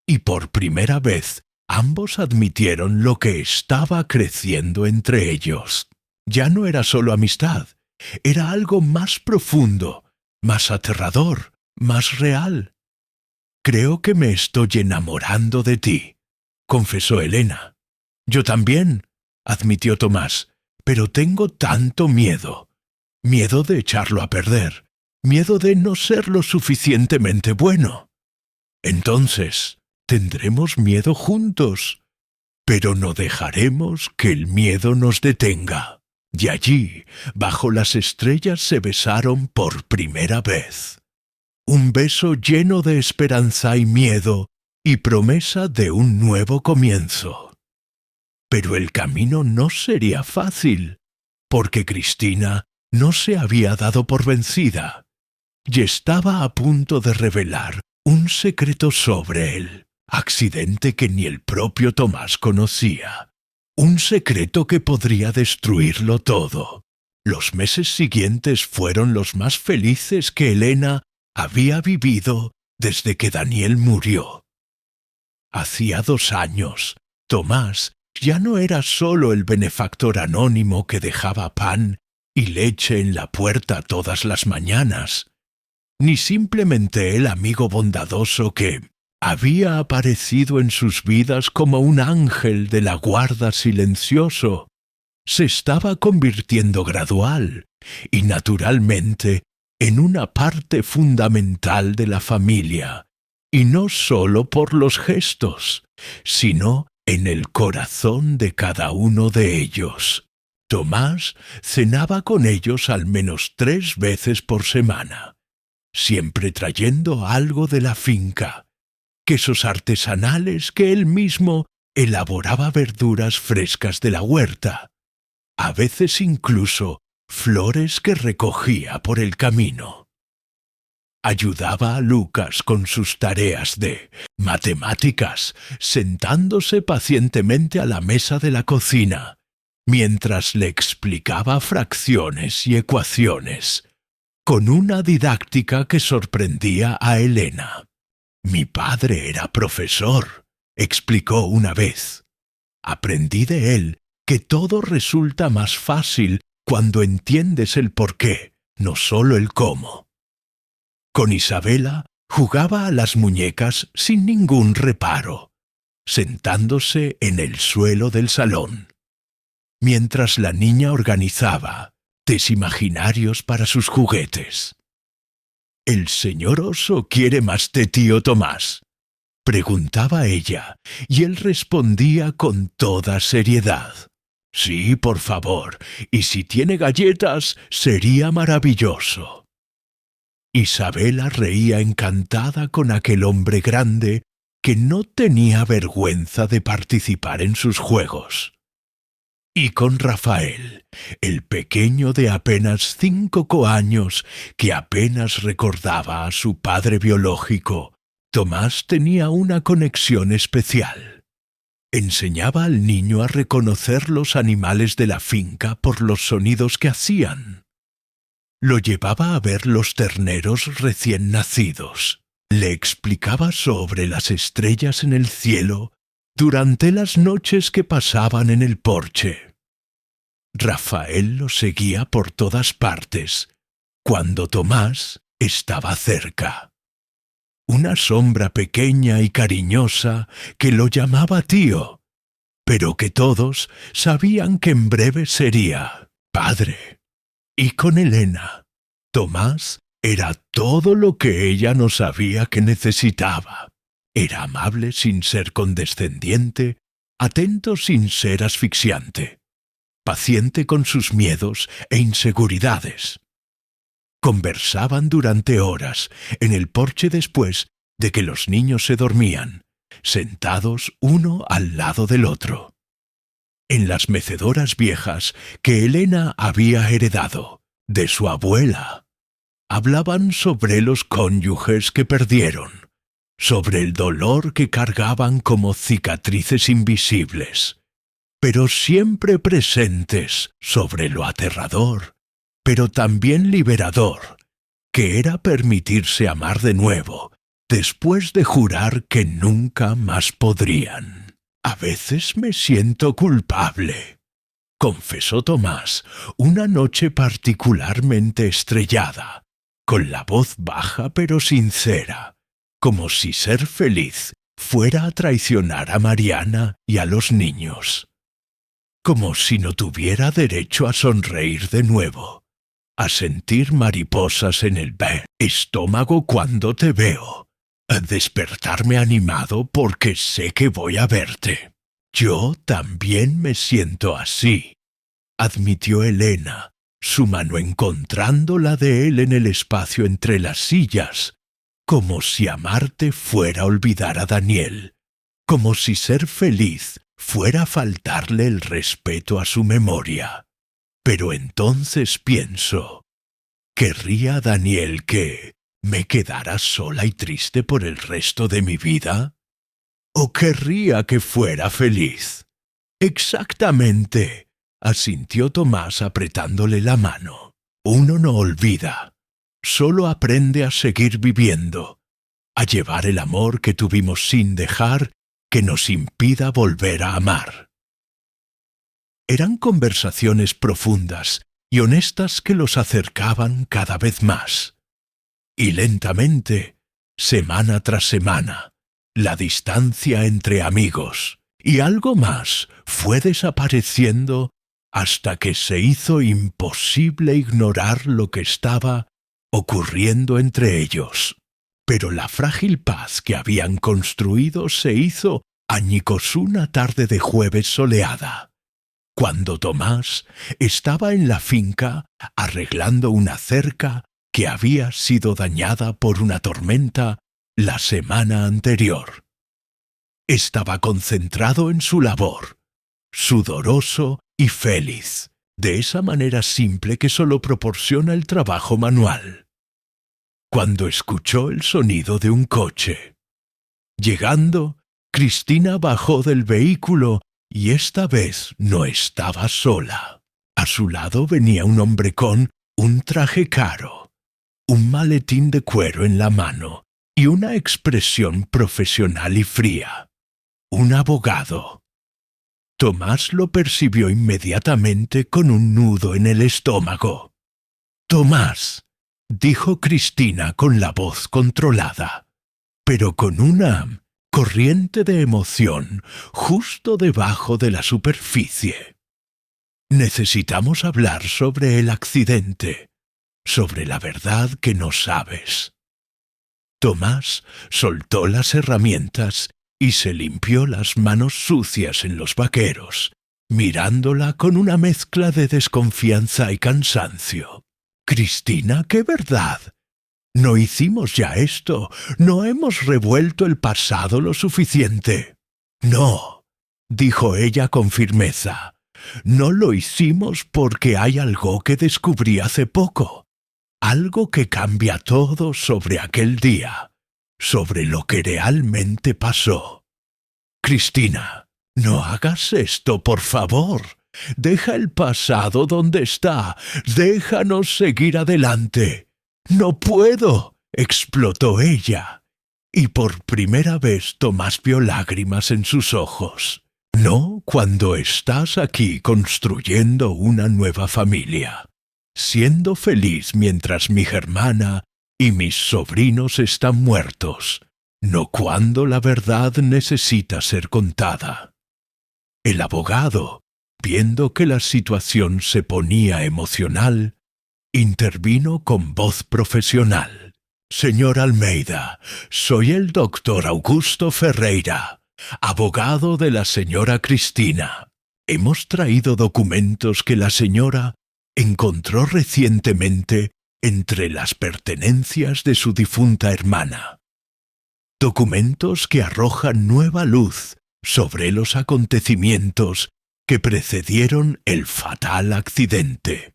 y por primera vez ambos admitieron lo que estaba creciendo entre ellos. Ya no era solo amistad, era algo más profundo, más aterrador, más real. «Creo que me estoy enamorando de ti», confesó Elena. «Yo también», admitió Tomás, «pero tengo tanto miedo. Miedo de echarlo a perder. Miedo de no ser lo suficientemente bueno. Entonces, tendremos miedo juntos, pero no dejaremos que el miedo nos detenga». Y allí, bajo las estrellas, se besaron por primera vez. Un beso lleno de esperanza y miedo y promesa de un nuevo comienzo. Pero el camino no sería fácil, porque Cristina no se había dado por vencida y estaba a punto de revelar un secreto sobre él, accidente que ni el propio Tomás conocía. Un secreto que podría destruirlo todo. Los meses siguientes fueron los más felices que Elena había vivido desde que Daniel murió. Hacía 2 años, Tomás ya no era solo el benefactor anónimo que dejaba pan y leche en la puerta todas las mañanas, ni simplemente el amigo bondadoso que había aparecido en sus vidas como un ángel de la guarda silencioso. Se estaba convirtiendo gradual y naturalmente en una parte fundamental de la familia, y no solo por los gestos, sino en el corazón de cada uno de ellos. Tomás cenaba con ellos al menos 3 veces por semana, siempre trayendo algo de la finca, quesos artesanales que él mismo elaboraba, verduras frescas de la huerta, a veces incluso flores que recogía por el camino. Ayudaba a Lucas con sus tareas de matemáticas, sentándose pacientemente a la mesa de la cocina, mientras le explicaba fracciones y ecuaciones, con una didáctica que sorprendía a Elena. «Mi padre era profesor», explicó una vez. «Aprendí de él que todo resulta más fácil cuando entiendes el porqué, no solo el cómo». Con Isabela jugaba a las muñecas sin ningún reparo, sentándose en el suelo del salón, mientras la niña organizaba tés imaginarios para sus juguetes. «¿El señor Oso quiere más té, tío Tomás?», preguntaba ella, y él respondía con toda seriedad. «Sí, por favor, y si tiene galletas, sería maravilloso». Isabela reía encantada con aquel hombre grande que no tenía vergüenza de participar en sus juegos. Y con Rafael, el pequeño de apenas 5 años que apenas recordaba a su padre biológico, Tomás tenía una conexión especial. Enseñaba al niño a reconocer los animales de la finca por los sonidos que hacían. Lo llevaba a ver los terneros recién nacidos. Le explicaba sobre las estrellas en el cielo durante las noches que pasaban en el porche. Rafael lo seguía por todas partes, cuando Tomás estaba cerca. Una sombra pequeña y cariñosa que lo llamaba tío, pero que todos sabían que en breve sería padre. Y con Elena, Tomás era todo lo que ella no sabía que necesitaba. Era amable sin ser condescendiente, atento sin ser asfixiante, paciente con sus miedos e inseguridades. Conversaban durante horas en el porche después de que los niños se dormían, sentados uno al lado del otro. En las mecedoras viejas que Elena había heredado de su abuela, hablaban sobre los cónyuges que perdieron, sobre el dolor que cargaban como cicatrices invisibles, pero siempre presentes, sobre lo aterrador, pero también liberador, que era permitirse amar de nuevo, después de jurar que nunca más podrían. «A veces me siento culpable», confesó Tomás una noche particularmente estrellada, con la voz baja pero sincera, como si ser feliz fuera a traicionar a Mariana y a los niños. Como si no tuviera derecho a sonreír de nuevo, a sentir mariposas en el estómago cuando te veo, a despertarme animado porque sé que voy a verte. «Yo también me siento así», admitió Elena, su mano encontrando la de él en el espacio entre las sillas, como si amarte fuera olvidar a Daniel, como si ser feliz fuera faltarle el respeto a su memoria. Pero entonces pienso, ¿querría Daniel que me quedara sola y triste por el resto de mi vida? ¿O querría que fuera feliz? Exactamente, asintió Tomás apretándole la mano. Uno no olvida, solo aprende a seguir viviendo, a llevar el amor que tuvimos sin dejar que nos impida volver a amar. Eran conversaciones profundas y honestas que los acercaban cada vez más. Y lentamente, semana tras semana, la distancia entre amigos y algo más fue desapareciendo hasta que se hizo imposible ignorar lo que estaba ocurriendo entre ellos. Pero la frágil paz que habían construido se hizo Añicos una tarde de jueves soleada, cuando Tomás estaba en la finca arreglando una cerca que había sido dañada por una tormenta la semana anterior. Estaba concentrado en su labor, sudoroso y feliz, de esa manera simple que solo proporciona el trabajo manual, cuando escuchó el sonido de un coche. Llegando, Cristina bajó del vehículo y esta vez no estaba sola. A su lado venía un hombre con un traje caro, un maletín de cuero en la mano y una expresión profesional y fría. Un abogado. Tomás lo percibió inmediatamente con un nudo en el estómago. «Tomás», dijo Cristina con la voz controlada, pero con una corriente de emoción justo debajo de la superficie. «Necesitamos hablar sobre el accidente, sobre la verdad que no sabes». Tomás soltó las herramientas y se limpió las manos sucias en los vaqueros, mirándola con una mezcla de desconfianza y cansancio. «Cristina, ¿qué verdad? No hicimos ya esto, no hemos revuelto el pasado lo suficiente». «No», dijo ella con firmeza, «no lo hicimos porque hay algo que descubrí hace poco, algo que cambia todo sobre aquel día, sobre lo que realmente pasó. Cristina, no hagas esto, por favor. Deja el pasado donde está. Déjanos seguir adelante». «No puedo», explotó ella. Y por primera vez Tomás vio lágrimas en sus ojos. «No cuando estás aquí construyendo una nueva familia, siendo feliz mientras mi hermana y mis sobrinos están muertos, no cuando la verdad necesita ser contada». El abogado, viendo que la situación se ponía emocional, intervino con voz profesional. «Señor Almeida, soy el doctor Augusto Ferreira, abogado de la señora Cristina. Hemos traído documentos que la señora encontró recientemente entre las pertenencias de su difunta hermana. Documentos que arrojan nueva luz sobre los acontecimientos que precedieron el fatal accidente».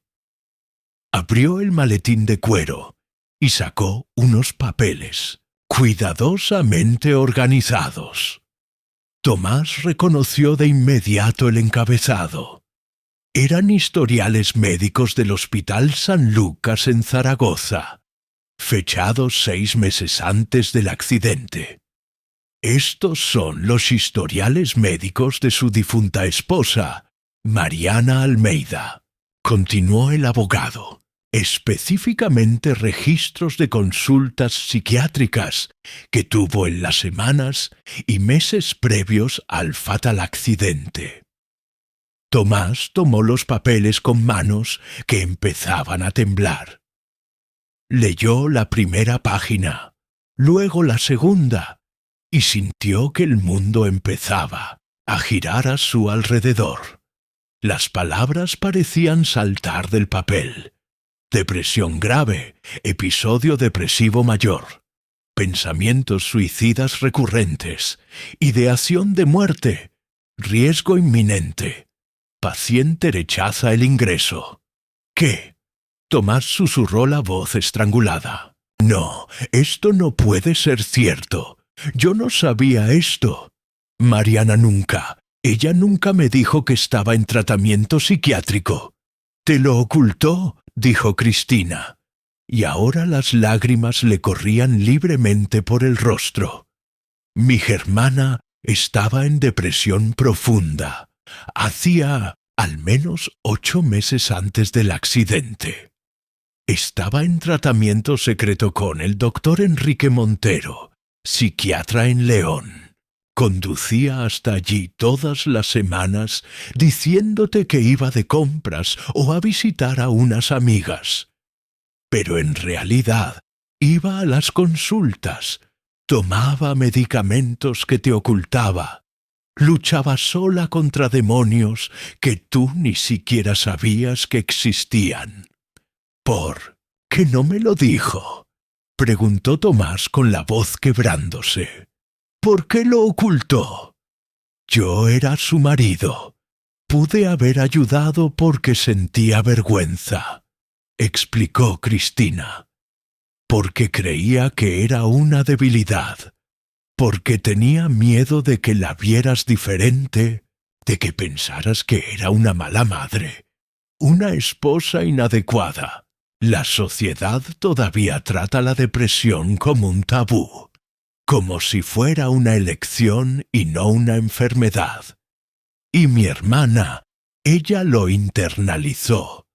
Abrió el maletín de cuero y sacó unos papeles, cuidadosamente organizados. Tomás reconoció de inmediato el encabezado. Eran historiales médicos del Hospital San Lucas en Zaragoza, fechados 6 meses antes del accidente. «Estos son los historiales médicos de su difunta esposa, Mariana Almeida», continuó el abogado. «Específicamente registros de consultas psiquiátricas que tuvo en las semanas y meses previos al fatal accidente». Tomás tomó los papeles con manos que empezaban a temblar. Leyó la primera página, luego la segunda, y sintió que el mundo empezaba a girar a su alrededor. Las palabras parecían saltar del papel. Depresión grave, episodio depresivo mayor, pensamientos suicidas recurrentes, ideación de muerte, riesgo inminente, paciente rechaza el ingreso. «¿Qué?», Tomás susurró la voz estrangulada. «No, esto no puede ser cierto. Yo no sabía esto. Mariana nunca, ella nunca me dijo que estaba en tratamiento psiquiátrico». «¿Te lo ocultó?», dijo Cristina, y ahora las lágrimas le corrían libremente por el rostro. «Mi hermana estaba en depresión profunda. Hacía al menos 8 meses antes del accidente. Estaba en tratamiento secreto con el doctor Enrique Montero, psiquiatra en León. Conducía hasta allí todas las semanas diciéndote que iba de compras o a visitar a unas amigas. Pero en realidad iba a las consultas, tomaba medicamentos que te ocultaba, luchaba sola contra demonios que tú ni siquiera sabías que existían. ¿Por qué no me lo dijo?, preguntó Tomás con la voz quebrándose. ¿Por qué lo ocultó? Yo era su marido. Pude haber ayudado porque sentía vergüenza, explicó Cristina. Porque creía que era una debilidad. Porque tenía miedo de que la vieras diferente, de que pensaras que era una mala madre, una esposa inadecuada. La sociedad todavía trata la depresión como un tabú, como si fuera una elección y no una enfermedad. Y mi hermana, ella lo internalizó.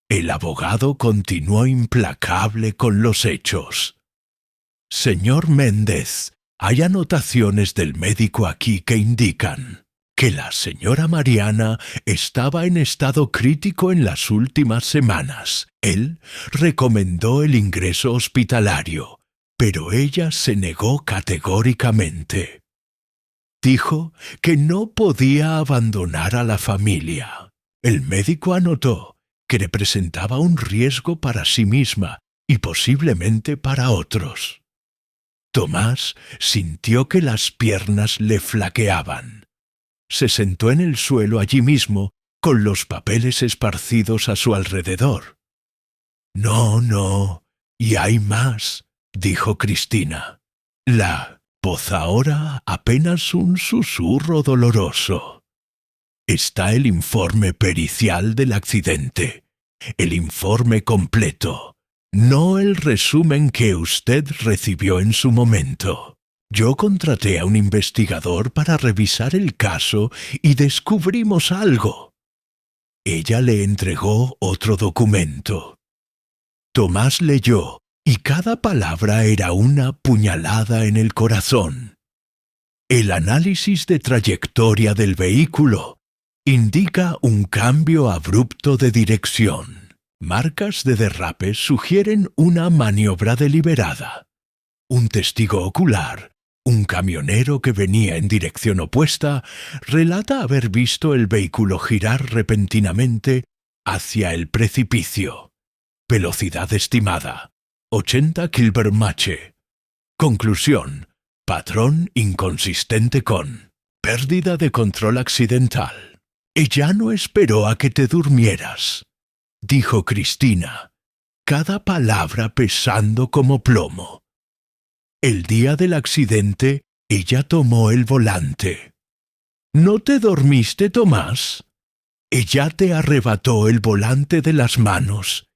El abogado continuó implacable con los hechos. Señor Méndez, hay anotaciones del médico aquí que indican que la señora Mariana estaba en estado crítico en las últimas semanas. Él recomendó el ingreso hospitalario, pero ella se negó categóricamente. Dijo que no podía abandonar a la familia. El médico anotó que representaba un riesgo para sí misma y posiblemente para otros. Tomás sintió que las piernas le flaqueaban. Se sentó en el suelo allí mismo, con los papeles esparcidos a su alrededor. No, no, y hay más, dijo Cristina. La voz ahora apenas un susurro doloroso. Está el informe pericial del accidente, el informe completo, no el resumen que usted recibió en su momento. Yo contraté a un investigador para revisar el caso y descubrimos algo. Ella le entregó otro documento. Tomás leyó, y cada palabra era una puñalada en el corazón. El análisis de trayectoria del vehículo indica un cambio abrupto de dirección. Marcas de derrape sugieren una maniobra deliberada. Un testigo ocular, un camionero que venía en dirección opuesta, relata haber visto el vehículo girar repentinamente hacia el precipicio. Velocidad estimada: 80 km/h. Conclusión: patrón inconsistente con pérdida de control accidental. Ella no esperó a que te durmieras, dijo Cristina, cada palabra pesando como plomo. El día del accidente, ella tomó el volante. ¿No te dormiste, Tomás? Ella te arrebató el volante de las manos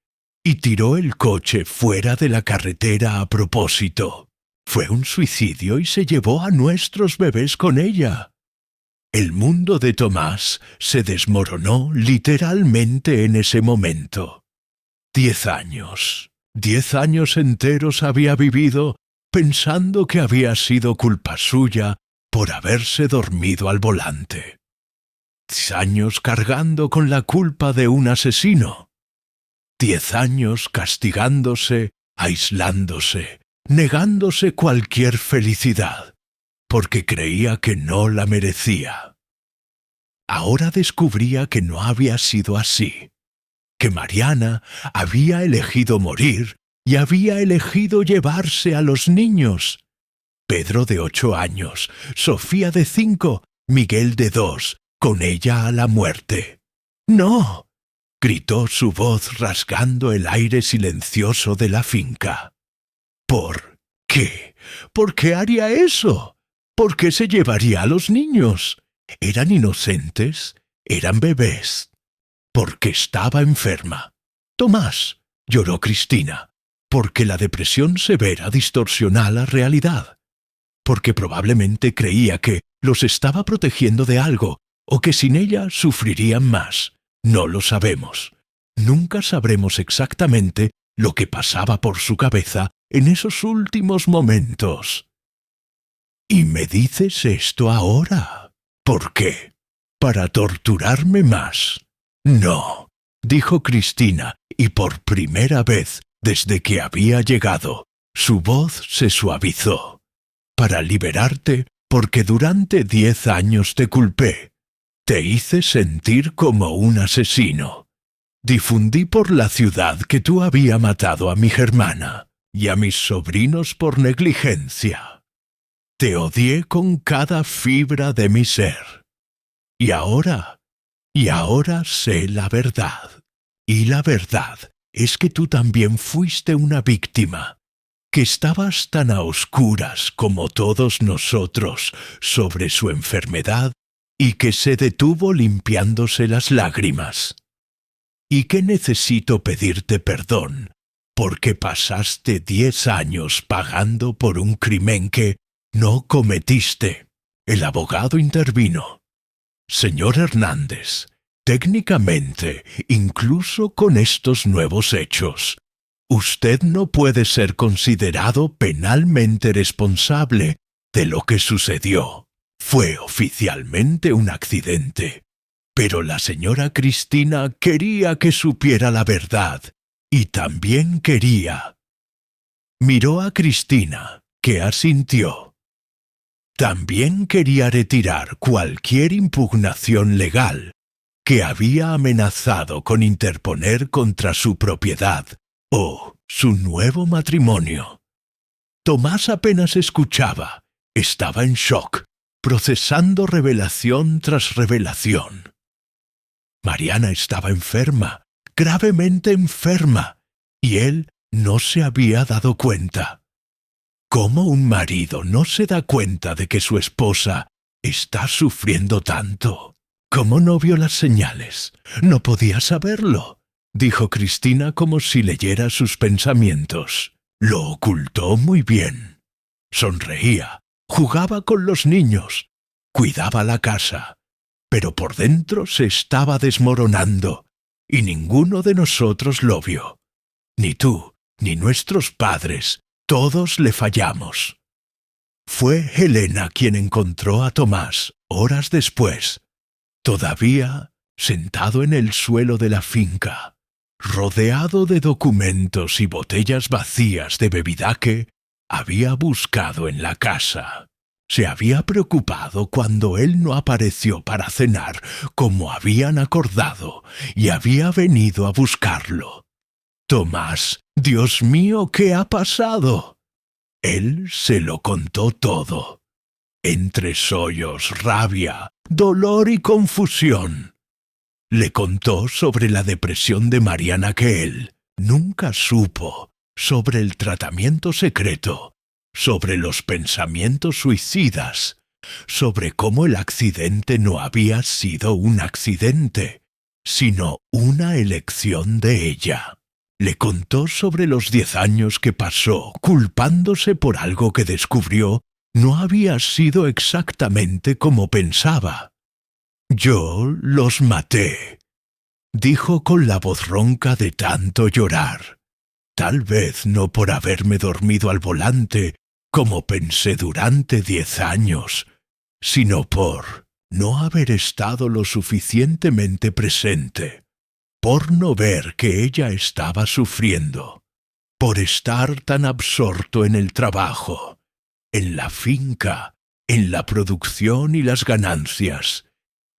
y tiró el coche fuera de la carretera a propósito. Fue un suicidio y se llevó a nuestros bebés con ella. El mundo de Tomás se desmoronó literalmente en ese momento. 10 años. 10 años enteros había vivido pensando que había sido culpa suya por haberse dormido al volante. 10 años cargando con la culpa de un asesino. 10 años castigándose, aislándose, negándose cualquier felicidad, porque creía que no la merecía. Ahora descubría que no había sido así, que Mariana había elegido morir y había elegido llevarse a los niños. Pedro de 8 años, Sofía de 5, Miguel de 2, con ella a la muerte. ¡No!, gritó su voz rasgando el aire silencioso de la finca. ¿Por qué? ¿Por qué haría eso? ¿Por qué se llevaría a los niños? Eran inocentes, eran bebés. Porque estaba enferma. Tomás, lloró Cristina, porque la depresión severa distorsiona la realidad. Porque probablemente creía que los estaba protegiendo de algo, o que sin ella sufrirían más. No lo sabemos. Nunca sabremos exactamente lo que pasaba por su cabeza en esos últimos momentos. ¿Y me dices esto ahora? ¿Por qué? ¿Para torturarme más? No, dijo Cristina, y por primera vez desde que había llegado, su voz se suavizó. Para liberarte, porque durante 10 años te culpé. Te hice sentir como un asesino. Difundí por la ciudad que tú habías matado a mi hermana y a mis sobrinos por negligencia. Te odié con cada fibra de mi ser. Y ahora sé la verdad. Y la verdad es que tú también fuiste una víctima, que estabas tan a oscuras como todos nosotros sobre su enfermedad y que se detuvo limpiándose las lágrimas. Y que necesito pedirte perdón, porque pasaste 10 años pagando por un crimen que no cometiste. El abogado intervino. Señor Hernández, técnicamente, incluso con estos nuevos hechos, usted no puede ser considerado penalmente responsable de lo que sucedió. Fue oficialmente un accidente. Pero la señora Cristina quería que supiera la verdad, y también quería. Miró a Cristina, que asintió. También quería retirar cualquier impugnación legal que había amenazado con interponer contra su propiedad o su nuevo matrimonio. Tomás apenas escuchaba, estaba en shock, procesando revelación tras revelación. Mariana estaba enferma, gravemente enferma, y él no se había dado cuenta. ¿Cómo un marido no se da cuenta de que su esposa está sufriendo tanto? ¿Cómo no vio las señales? No podía saberlo, dijo Cristina como si leyera sus pensamientos. Lo ocultó muy bien. Sonreía, jugaba con los niños, cuidaba la casa, pero por dentro se estaba desmoronando, y ninguno de nosotros lo vio. Ni tú, ni nuestros padres, todos le fallamos. Fue Helena quien encontró a Tomás, horas después, todavía sentado en el suelo de la finca, rodeado de documentos y botellas vacías de bebida que había buscado en la casa. Se había preocupado cuando él no apareció para cenar como habían acordado y había venido a buscarlo. Tomás, Dios mío, ¿qué ha pasado? Él se lo contó todo. Entre sollos, rabia, dolor y confusión. Le contó sobre la depresión de Mariana que él nunca supo, sobre el tratamiento secreto, sobre los pensamientos suicidas, sobre cómo el accidente no había sido un accidente, sino una elección de ella. Le contó sobre los 10 años que pasó culpándose por algo que descubrió no había sido exactamente como pensaba. Yo los maté, dijo con la voz ronca de tanto llorar. Tal vez no por haberme dormido al volante, como pensé durante 10 años, sino por no haber estado lo suficientemente presente, por no ver que ella estaba sufriendo, por estar tan absorto en el trabajo, en la finca, en la producción y las ganancias,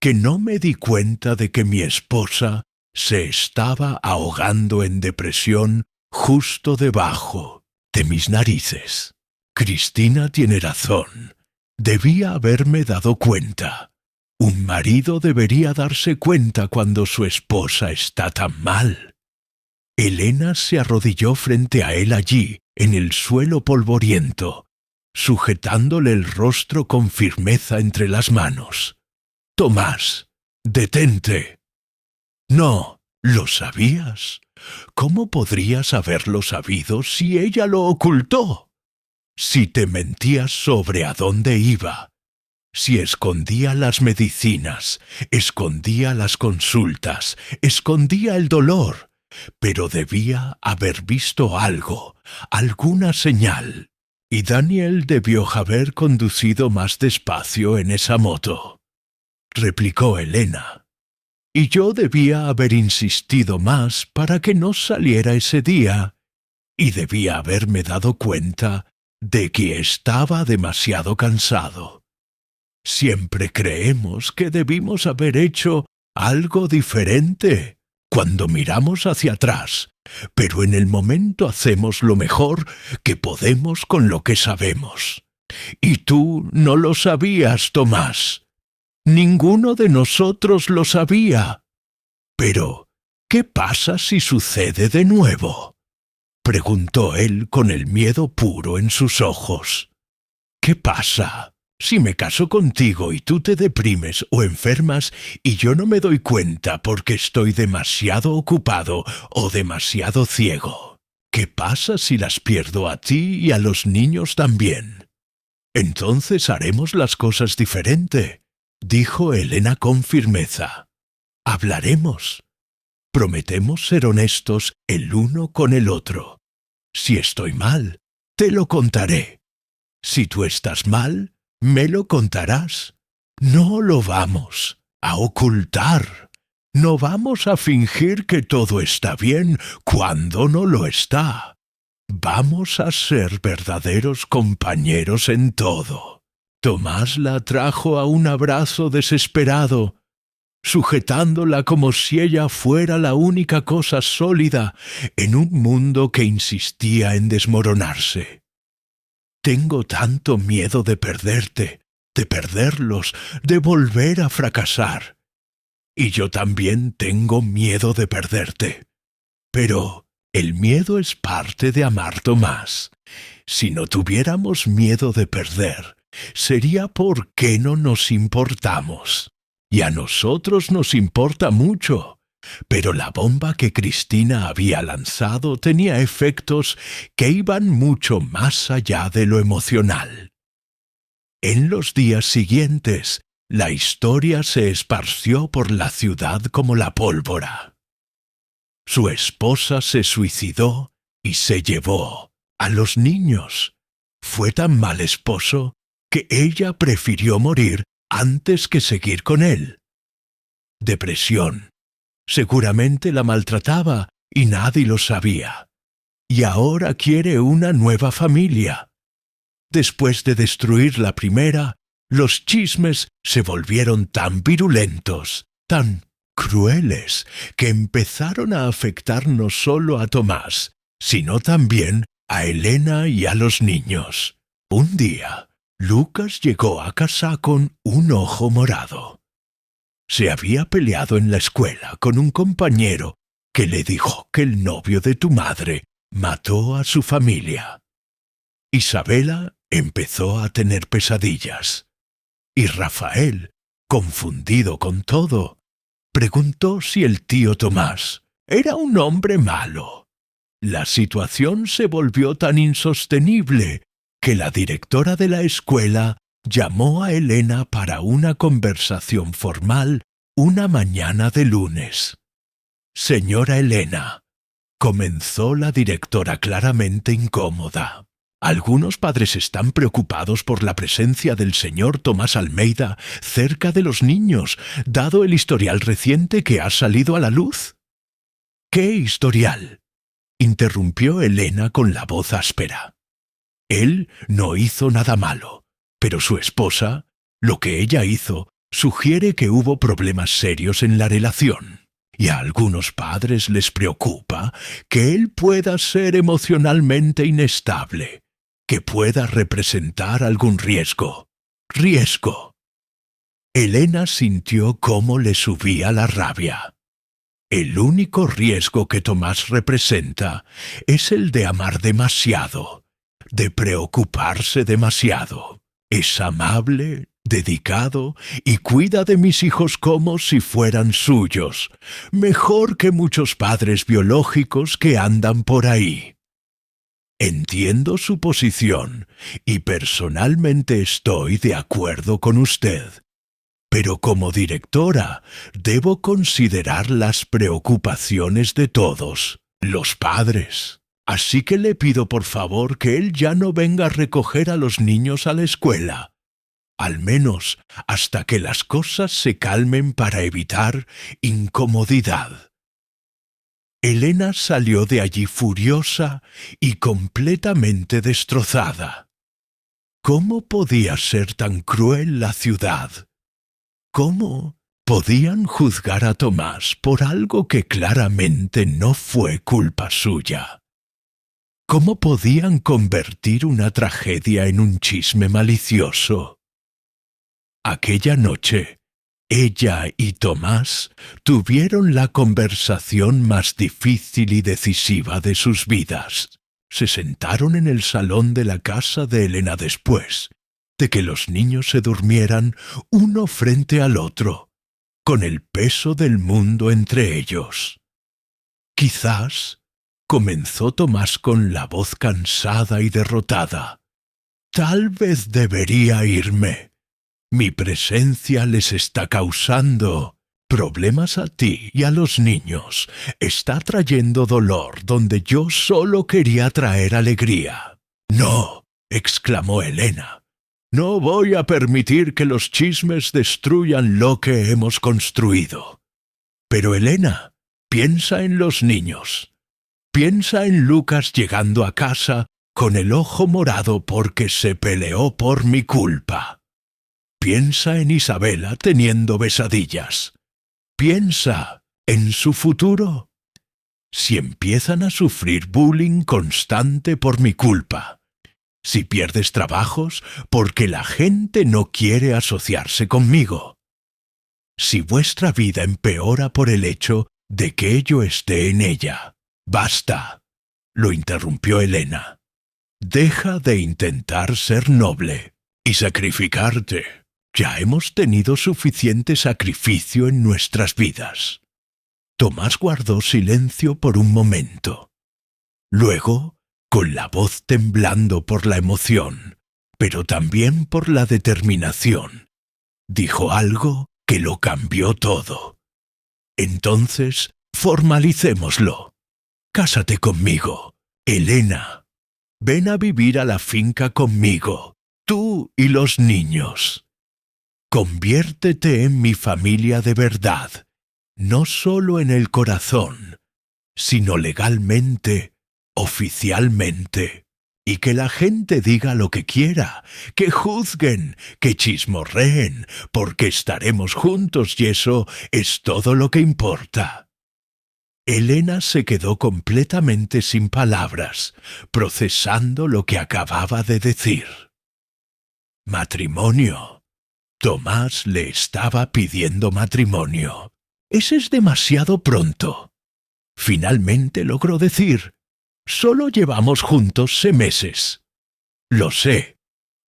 que no me di cuenta de que mi esposa se estaba ahogando en depresión justo debajo de mis narices. Cristina tiene razón. Debía haberme dado cuenta. Un marido debería darse cuenta cuando su esposa está tan mal. Helena se arrodilló frente a él allí, en el suelo polvoriento, sujetándole el rostro con firmeza entre las manos. Tomás, detente. No, ¿lo sabías? ¿Cómo podrías haberlo sabido si ella lo ocultó? Si te mentía sobre a dónde iba, si escondía las medicinas, escondía las consultas, escondía el dolor, pero debía haber visto algo, alguna señal, y Daniel debió haber conducido más despacio en esa moto, replicó Helena. Y yo debía haber insistido más para que no saliera ese día, y debía haberme dado cuenta de que estaba demasiado cansado. Siempre creemos que debimos haber hecho algo diferente cuando miramos hacia atrás, pero en el momento hacemos lo mejor que podemos con lo que sabemos. Y tú no lo sabías, Tomás. Ninguno de nosotros lo sabía. Pero, ¿qué pasa si sucede de nuevo?, preguntó él con el miedo puro en sus ojos. ¿Qué pasa si me caso contigo y tú te deprimes o enfermas y yo no me doy cuenta porque estoy demasiado ocupado o demasiado ciego? ¿Qué pasa si las pierdo a ti y a los niños también? Entonces haremos las cosas diferente, dijo Elena con firmeza. Hablaremos. Prometemos ser honestos el uno con el otro. Si estoy mal, te lo contaré. Si tú estás mal, me lo contarás. No lo vamos a ocultar. No vamos a fingir que todo está bien cuando no lo está. Vamos a ser verdaderos compañeros en todo. Tomás la atrajo a un abrazo desesperado, sujetándola como si ella fuera la única cosa sólida en un mundo que insistía en desmoronarse. Tengo tanto miedo de perderte, de perderlos, de volver a fracasar. Y yo también tengo miedo de perderte. Pero el miedo es parte de amar, Tomás. Si no tuviéramos miedo de perder, sería porque no nos importamos. Y a nosotros nos importa mucho. Pero la bomba que Cristina había lanzado tenía efectos que iban mucho más allá de lo emocional. En los días siguientes, la historia se esparció por la ciudad como la pólvora. Su esposa se suicidó y se llevó a los niños. Fue tan mal esposo que ella prefirió morir antes que seguir con él. Depresión. Seguramente la maltrataba y nadie lo sabía. Y ahora quiere una nueva familia. Después de destruir la primera, los chismes se volvieron tan virulentos, tan crueles, que empezaron a afectar no solo a Tomás, sino también a Elena y a los niños. Un día, Lucas llegó a casa con un ojo morado. Se había peleado en la escuela con un compañero que le dijo que el novio de tu madre mató a su familia. Isabela empezó a tener pesadillas. Y Rafael, confundido con todo, preguntó si el tío Tomás era un hombre malo. La situación se volvió tan insostenible que la directora de la escuela llamó a Elena para una conversación formal una mañana de lunes. Señora Elena, comenzó la directora claramente incómoda. Algunos padres están preocupados por la presencia del señor Tomás Almeida cerca de los niños, dado el historial reciente que ha salido a la luz. ¿Qué historial?, interrumpió Elena con la voz áspera. Él no hizo nada malo, pero su esposa, lo que ella hizo, sugiere que hubo problemas serios en la relación. Y a algunos padres les preocupa que él pueda ser emocionalmente inestable, que pueda representar algún riesgo. ¡Riesgo! Elena sintió cómo le subía la rabia. El único riesgo que Tomás representa es el de amar demasiado, de preocuparse demasiado. Es amable, dedicado y cuida de mis hijos como si fueran suyos, mejor que muchos padres biológicos que andan por ahí. Entiendo su posición y personalmente estoy de acuerdo con usted, pero como directora debo considerar las preocupaciones de todos, los padres. Así que le pido por favor que él ya no venga a recoger a los niños a la escuela, al menos hasta que las cosas se calmen para evitar incomodidad. Elena salió de allí furiosa y completamente destrozada. ¿Cómo podía ser tan cruel la ciudad? ¿Cómo podían juzgar a Tomás por algo que claramente no fue culpa suya? ¿Cómo podían convertir una tragedia en un chisme malicioso? Aquella noche, ella y Tomás tuvieron la conversación más difícil y decisiva de sus vidas. Se sentaron en el salón de la casa de Elena después de que los niños se durmieran uno frente al otro, con el peso del mundo entre ellos. Quizás comenzó Tomás con la voz cansada y derrotada. Tal vez debería irme. Mi presencia les está causando problemas a ti y a los niños. Está trayendo dolor donde yo solo quería traer alegría. No, exclamó Elena. No voy a permitir que los chismes destruyan lo que hemos construido. Pero Elena, piensa en los niños. Piensa en Lucas llegando a casa con el ojo morado porque se peleó por mi culpa. Piensa en Isabela teniendo pesadillas. Piensa en su futuro. Si empiezan a sufrir bullying constante por mi culpa. Si pierdes trabajos porque la gente no quiere asociarse conmigo. Si vuestra vida empeora por el hecho de que yo esté en ella. Basta, lo interrumpió Elena. Deja de intentar ser noble y sacrificarte. Ya hemos tenido suficiente sacrificio en nuestras vidas. Tomás guardó silencio por un momento. Luego, con la voz temblando por la emoción, pero también por la determinación, dijo algo que lo cambió todo. Entonces, formalicémoslo. Cásate conmigo, Elena. Ven a vivir a la finca conmigo, tú y los niños. Conviértete en mi familia de verdad, no solo en el corazón, sino legalmente, oficialmente. Y que la gente diga lo que quiera, que juzguen, que chismorreen, porque estaremos juntos y eso es todo lo que importa. Elena se quedó completamente sin palabras, procesando lo que acababa de decir. Matrimonio. Tomás le estaba pidiendo matrimonio. Ese es demasiado pronto. Finalmente logró decir, solo llevamos juntos 6 meses. Lo sé,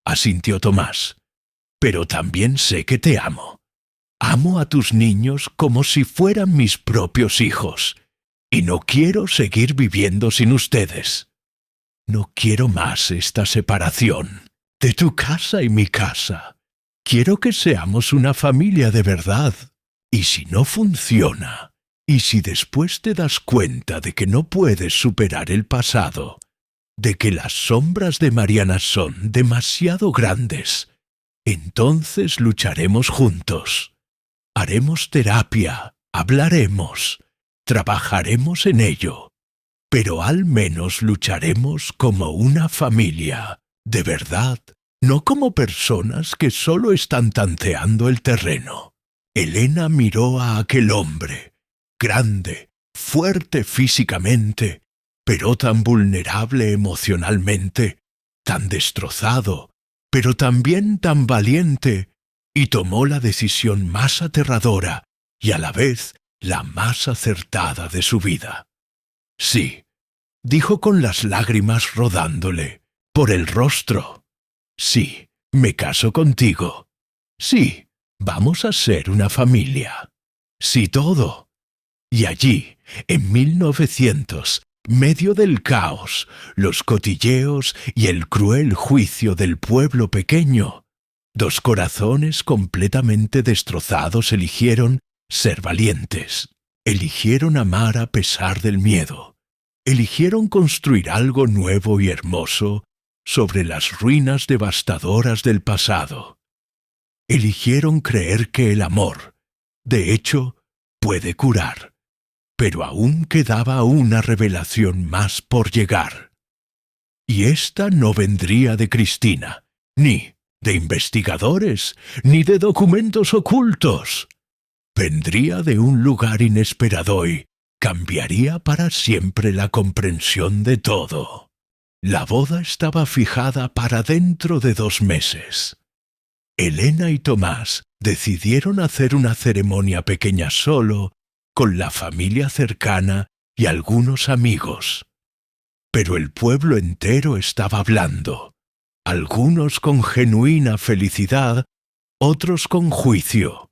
asintió Tomás, pero también sé que te amo. Amo a tus niños como si fueran mis propios hijos. Y no quiero seguir viviendo sin ustedes. No quiero más esta separación de tu casa y mi casa. Quiero que seamos una familia de verdad. Y si no funciona, y si después te das cuenta de que no puedes superar el pasado, de que las sombras de Mariana son demasiado grandes, entonces lucharemos juntos. Haremos terapia, hablaremos. Trabajaremos en ello, pero al menos lucharemos como una familia, de verdad, no como personas que solo están tanteando el terreno. Elena miró a aquel hombre, grande, fuerte físicamente, pero tan vulnerable emocionalmente, tan destrozado, pero también tan valiente, y tomó la decisión más aterradora y a la vez la más acertada de su vida. Sí, dijo con las lágrimas rodándole por el rostro. Sí, me caso contigo. Sí, vamos a ser una familia. Sí, todo. Y allí, en 1900, medio del caos, los cotilleos y el cruel juicio del pueblo pequeño, 2 corazones completamente destrozados eligieron ser valientes. Eligieron amar a pesar del miedo. Eligieron construir algo nuevo y hermoso sobre las ruinas devastadoras del pasado. Eligieron creer que el amor, de hecho, puede curar. Pero aún quedaba una revelación más por llegar. Y esta no vendría de Cristina, ni de investigadores, ni de documentos ocultos. Vendría de un lugar inesperado y cambiaría para siempre la comprensión de todo. La boda estaba fijada para dentro de 2 meses. Elena y Tomás decidieron hacer una ceremonia pequeña solo, con la familia cercana y algunos amigos. Pero el pueblo entero estaba hablando, algunos con genuina felicidad, otros con juicio.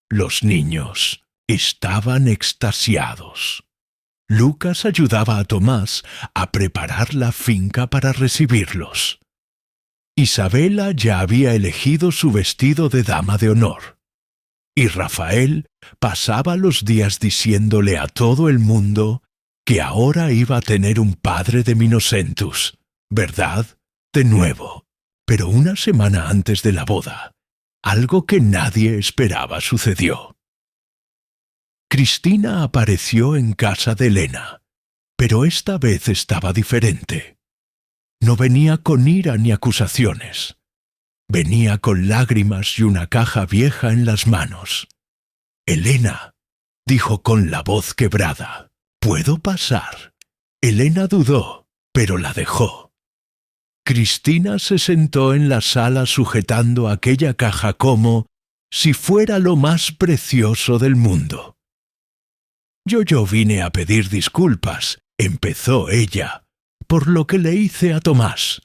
Los niños estaban extasiados. Lucas ayudaba a Tomás a preparar la finca para recibirlos. Isabela ya había elegido su vestido de dama de honor. Y Rafael pasaba los días diciéndole a todo el mundo que ahora iba a tener un padre de Minocentus, ¿verdad? De nuevo. Pero una semana antes de la boda, algo que nadie esperaba sucedió. Cristina apareció en casa de Elena, pero esta vez estaba diferente. No venía con ira ni acusaciones. Venía con lágrimas y una caja vieja en las manos. «Elena», dijo con la voz quebrada, «¿puedo pasar?» Elena dudó, pero la dejó. Cristina se sentó en la sala sujetando aquella caja como si fuera lo más precioso del mundo. Yo vine a pedir disculpas, empezó ella, por lo que le hice a Tomás,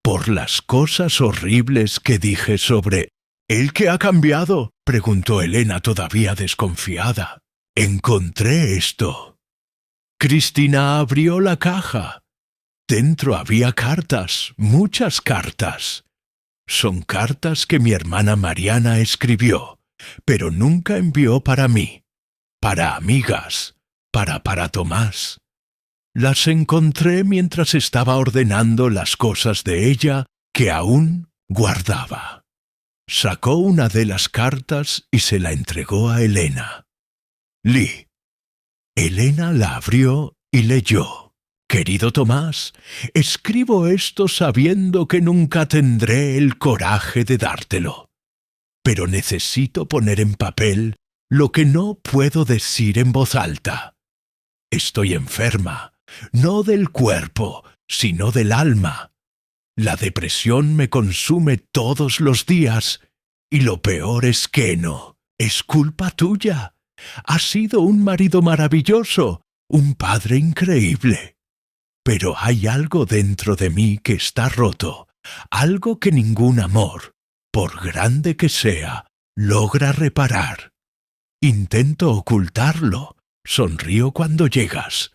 por las cosas horribles que dije sobre... «¿El qué ha cambiado?», preguntó Elena todavía desconfiada. «Encontré esto». Cristina abrió la caja. Dentro había cartas, muchas cartas. Son cartas que mi hermana Mariana escribió, pero nunca envió para mí, para amigas, para Tomás. Las encontré mientras estaba ordenando las cosas de ella que aún guardaba. Sacó una de las cartas y se la entregó a Elena. «Lee». Elena la abrió y leyó. «Querido Tomás, escribo esto sabiendo que nunca tendré el coraje de dártelo. Pero necesito poner en papel lo que no puedo decir en voz alta. Estoy enferma, no del cuerpo, sino del alma. La depresión me consume todos los días, y lo peor es que no, es culpa tuya. Has sido un marido maravilloso, un padre increíble. Pero hay algo dentro de mí que está roto, algo que ningún amor, por grande que sea, logra reparar. Intento ocultarlo, sonrío cuando llegas,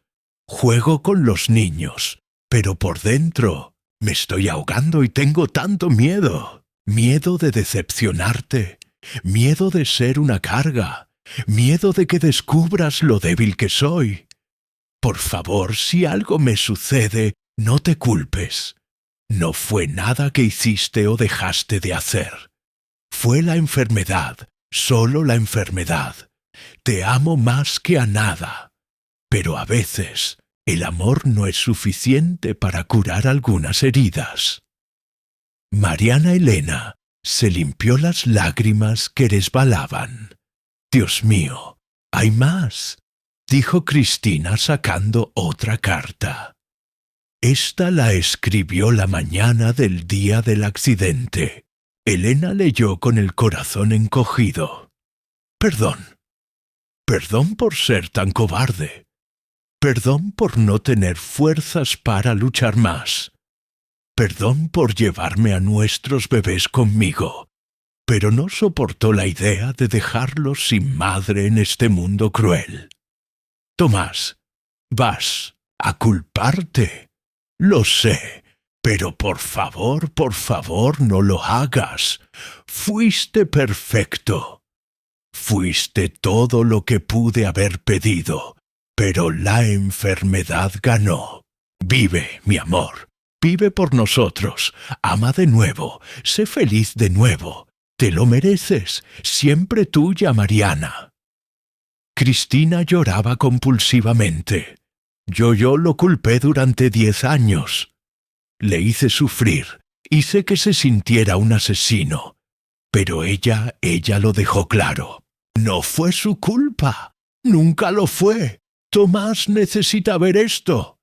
juego con los niños, pero por dentro me estoy ahogando y tengo tanto miedo. Miedo de decepcionarte, miedo de ser una carga, miedo de que descubras lo débil que soy. Por favor, si algo me sucede, no te culpes. No fue nada que hiciste o dejaste de hacer. Fue la enfermedad, solo la enfermedad. Te amo más que a nada. Pero a veces el amor no es suficiente para curar algunas heridas». Mariana Elena se limpió las lágrimas que resbalaban. «Dios mío, hay más», dijo Cristina sacando otra carta. Esta la escribió la mañana del día del accidente. Elena leyó con el corazón encogido. «Perdón. Perdón por ser tan cobarde. Perdón por no tener fuerzas para luchar más. Perdón por llevarme a nuestros bebés conmigo, pero no soportó la idea de dejarlos sin madre en este mundo cruel. Tomás, vas a culparte. Lo sé, pero por favor, no lo hagas. Fuiste perfecto. Fuiste todo lo que pude haber pedido, pero la enfermedad ganó. Vive, mi amor. Vive por nosotros, ama de nuevo, sé feliz de nuevo. Te lo mereces, siempre tuya, Mariana». Cristina lloraba compulsivamente. Yo lo culpé durante 10 años. Le hice sufrir Hice que se sintiera un asesino, pero ella lo dejó claro. No fue su culpa. Nunca lo fue. Tomás necesita ver esto,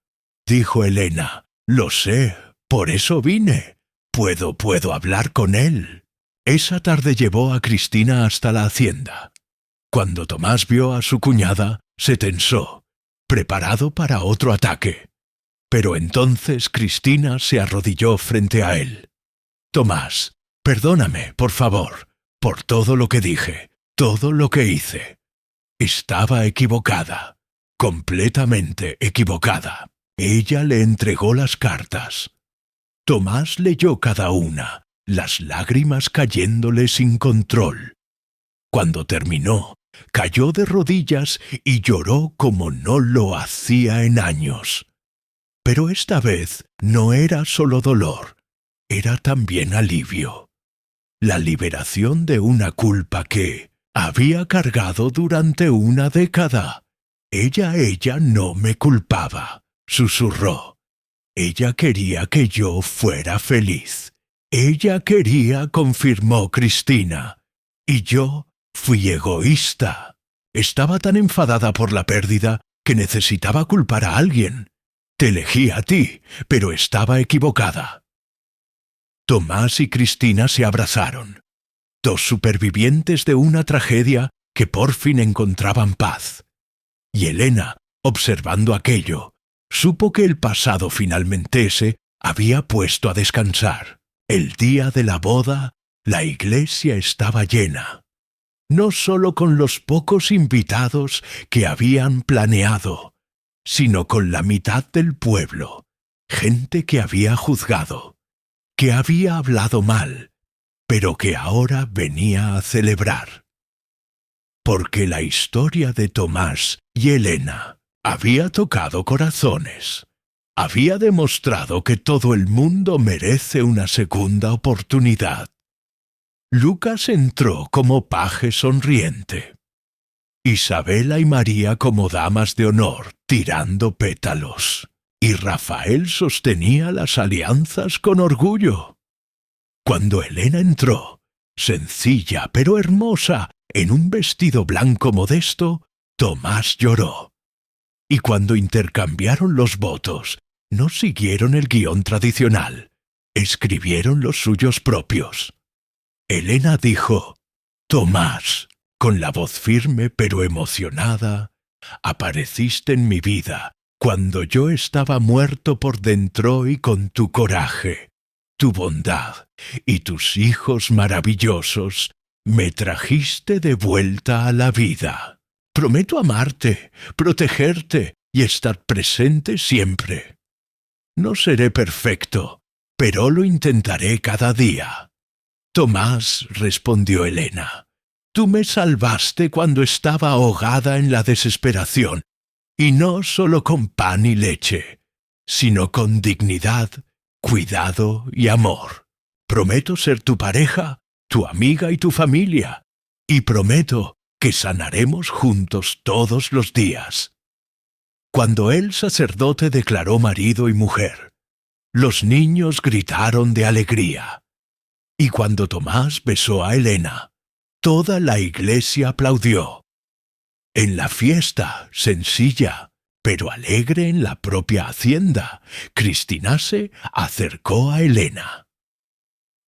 dijo Elena. Lo sé, por eso vine. Puedo hablar con él. Esa tarde llevó a Cristina hasta la hacienda. Cuando Tomás vio a su cuñada, se tensó, preparado para otro ataque. Pero entonces Cristina se arrodilló frente a él. Tomás, perdóname, por favor, por todo lo que dije, todo lo que hice. Estaba equivocada, completamente equivocada. Ella le entregó las cartas. Tomás leyó cada una, las lágrimas cayéndole sin control. Cuando terminó, cayó de rodillas y lloró como no lo hacía en años. Pero esta vez no era solo dolor, era también alivio. La liberación de una culpa que había cargado durante una década. Ella no me culpaba, susurró. Ella quería que yo fuera feliz. Ella quería, confirmó Cristina. Y yo fui egoísta. Estaba tan enfadada por la pérdida que necesitaba culpar a alguien. Te elegí a ti, pero estaba equivocada. Tomás y Cristina se abrazaron, dos supervivientes de una tragedia que por fin encontraban paz. Y Elena, observando aquello, supo que el pasado finalmente se había puesto a descansar. El día de la boda, la iglesia estaba llena. No solo con los pocos invitados que habían planeado, sino con la mitad del pueblo, gente que había juzgado, que había hablado mal, pero que ahora venía a celebrar. Porque la historia de Tomás y Elena había tocado corazones, había demostrado que todo el mundo merece una segunda oportunidad. Lucas entró como paje sonriente. Isabela y María como damas de honor, tirando pétalos. Y Rafael sostenía las alianzas con orgullo. Cuando Elena entró, sencilla pero hermosa, en un vestido blanco modesto, Tomás lloró. Y cuando intercambiaron los votos, no siguieron el guión tradicional, escribieron los suyos propios. Elena dijo: Tomás, con la voz firme pero emocionada, apareciste en mi vida cuando yo estaba muerto por dentro y con tu coraje, tu bondad y tus hijos maravillosos me trajiste de vuelta a la vida. Prometo amarte, protegerte y estar presente siempre. No seré perfecto, pero lo intentaré cada día. Tomás, respondió Elena, tú me salvaste cuando estaba ahogada en la desesperación, y no solo con pan y leche, sino con dignidad, cuidado y amor. Prometo ser tu pareja, tu amiga y tu familia, y prometo que sanaremos juntos todos los días. Cuando el sacerdote declaró marido y mujer, los niños gritaron de alegría. Y cuando Tomás besó a Elena, toda la iglesia aplaudió. En la fiesta, sencilla, pero alegre en la propia hacienda, Cristina se acercó a Elena.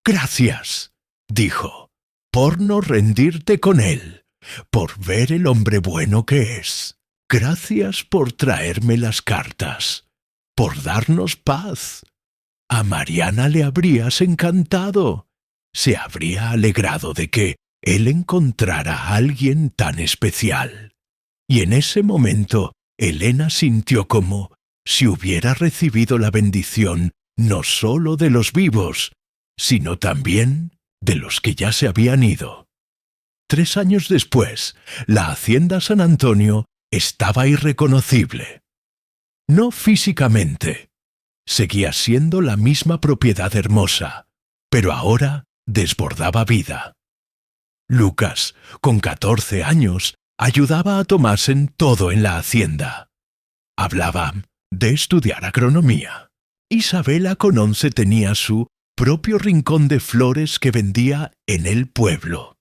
«Gracias», dijo, «por no rendirte con él, por ver el hombre bueno que es. Gracias por traerme las cartas, por darnos paz. A Mariana le habrías encantado. Se habría alegrado de que él encontrara a alguien tan especial». Y en ese momento Elena sintió como si hubiera recibido la bendición no sólo de los vivos, sino también de los que ya se habían ido. 3 años después, la hacienda San Antonio estaba irreconocible. No físicamente. Seguía siendo la misma propiedad hermosa, pero ahora desbordaba vida. Lucas, con 14 años, ayudaba a Tomás en todo en la hacienda. Hablaba de estudiar agronomía. Isabela con 11 tenía su propio rincón de flores que vendía en el pueblo.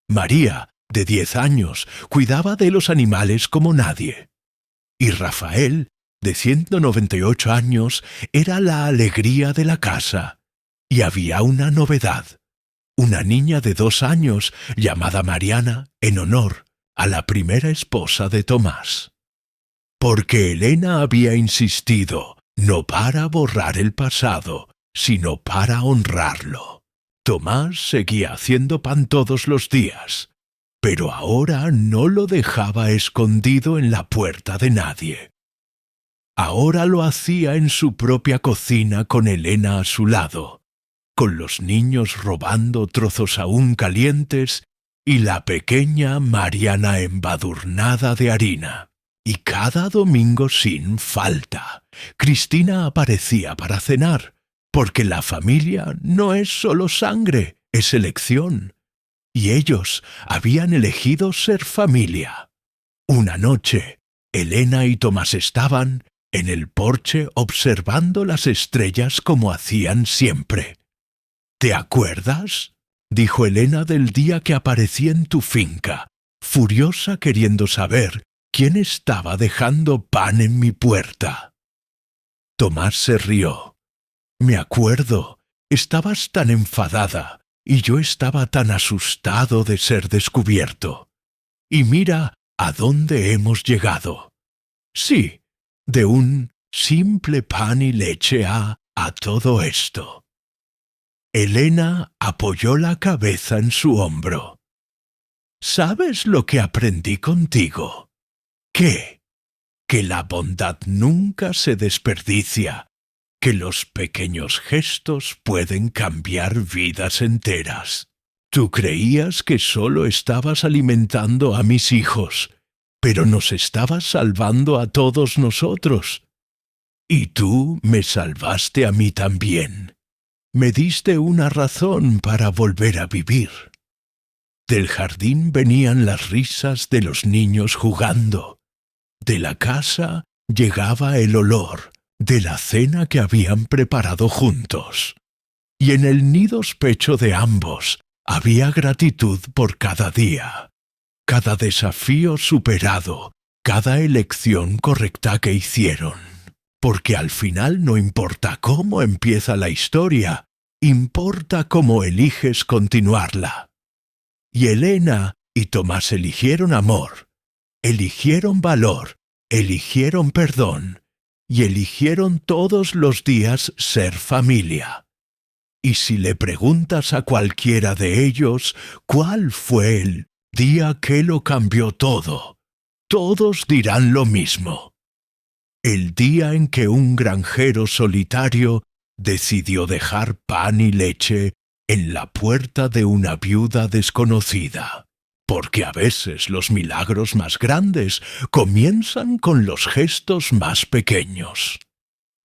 María, de 10 años, cuidaba de los animales como nadie. Y Rafael, de 198 años, era la alegría de la casa. Y había una novedad: una niña de 2 años llamada Mariana en honor a la primera esposa de Tomás. Porque Elena había insistido no para borrar el pasado, sino para honrarlo. Tomás seguía haciendo pan todos los días, pero ahora no lo dejaba escondido en la puerta de nadie. Ahora lo hacía en su propia cocina con Elena a su lado, con los niños robando trozos aún calientes y la pequeña Mariana embadurnada de harina. Y cada domingo sin falta, Cristina aparecía para cenar, porque la familia no es solo sangre, es elección. Y ellos habían elegido ser familia. Una noche, Elena y Tomás estaban en el porche observando las estrellas como hacían siempre. ¿Te acuerdas?, dijo Elena, del día que aparecí en tu finca, furiosa queriendo saber quién estaba dejando pan en mi puerta. Tomás se rió. Me acuerdo, estabas tan enfadada y yo estaba tan asustado de ser descubierto. Y mira a dónde hemos llegado. Sí, de un simple pan y leche a todo esto. Elena apoyó la cabeza en su hombro. ¿Sabes lo que aprendí contigo? ¿Qué? Que la bondad nunca se desperdicia, que los pequeños gestos pueden cambiar vidas enteras. Tú creías que solo estabas alimentando a mis hijos, pero nos estabas salvando a todos nosotros. Y tú me salvaste a mí también. Me diste una razón para volver a vivir. Del jardín venían las risas de los niños jugando. De la casa llegaba el olor de la cena que habían preparado juntos. Y en el nidos pecho de ambos había gratitud por cada día, cada desafío superado, cada elección correcta que hicieron. Porque al final no importa cómo empieza la historia, importa cómo eliges continuarla. Y Elena y Tomás eligieron amor, eligieron valor, eligieron perdón, y eligieron todos los días ser familia. Y si le preguntas a cualquiera de ellos cuál fue el día que lo cambió todo, todos dirán lo mismo. El día en que un granjero solitario decidió dejar pan y leche en la puerta de una viuda desconocida. Porque a veces los milagros más grandes comienzan con los gestos más pequeños.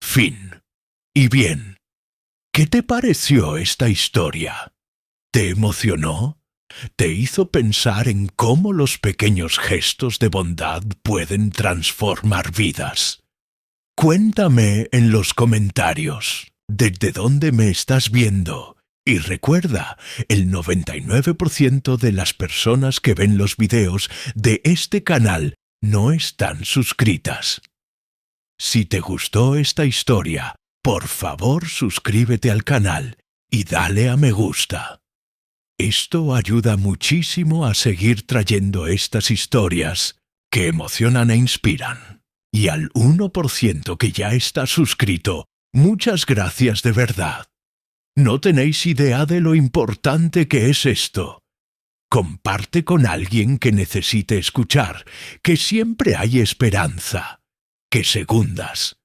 Fin. Y bien, ¿qué te pareció esta historia? ¿Te emocionó? ¿Te hizo pensar en cómo los pequeños gestos de bondad pueden transformar vidas? Cuéntame en los comentarios desde dónde me estás viendo. Y recuerda, el 99% de las personas que ven los videos de este canal no están suscritas. Si te gustó esta historia, por favor suscríbete al canal y dale a me gusta. Esto ayuda muchísimo a seguir trayendo estas historias que emocionan e inspiran. Y al 1% que ya está suscrito, muchas gracias de verdad. No tenéis idea de lo importante que es esto. Comparte con alguien que necesite escuchar que siempre hay esperanza, que segundas.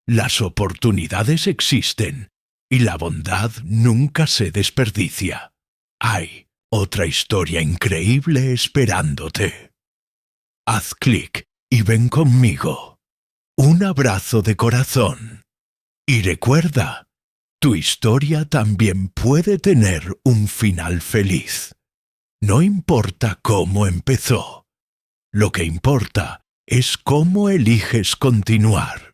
Las oportunidades existen y la bondad nunca se desperdicia. Hay otra historia increíble esperándote. Haz clic y ven conmigo. Un abrazo de corazón. Y recuerda, tu historia también puede tener un final feliz. No importa cómo empezó. Lo que importa es cómo eliges continuar.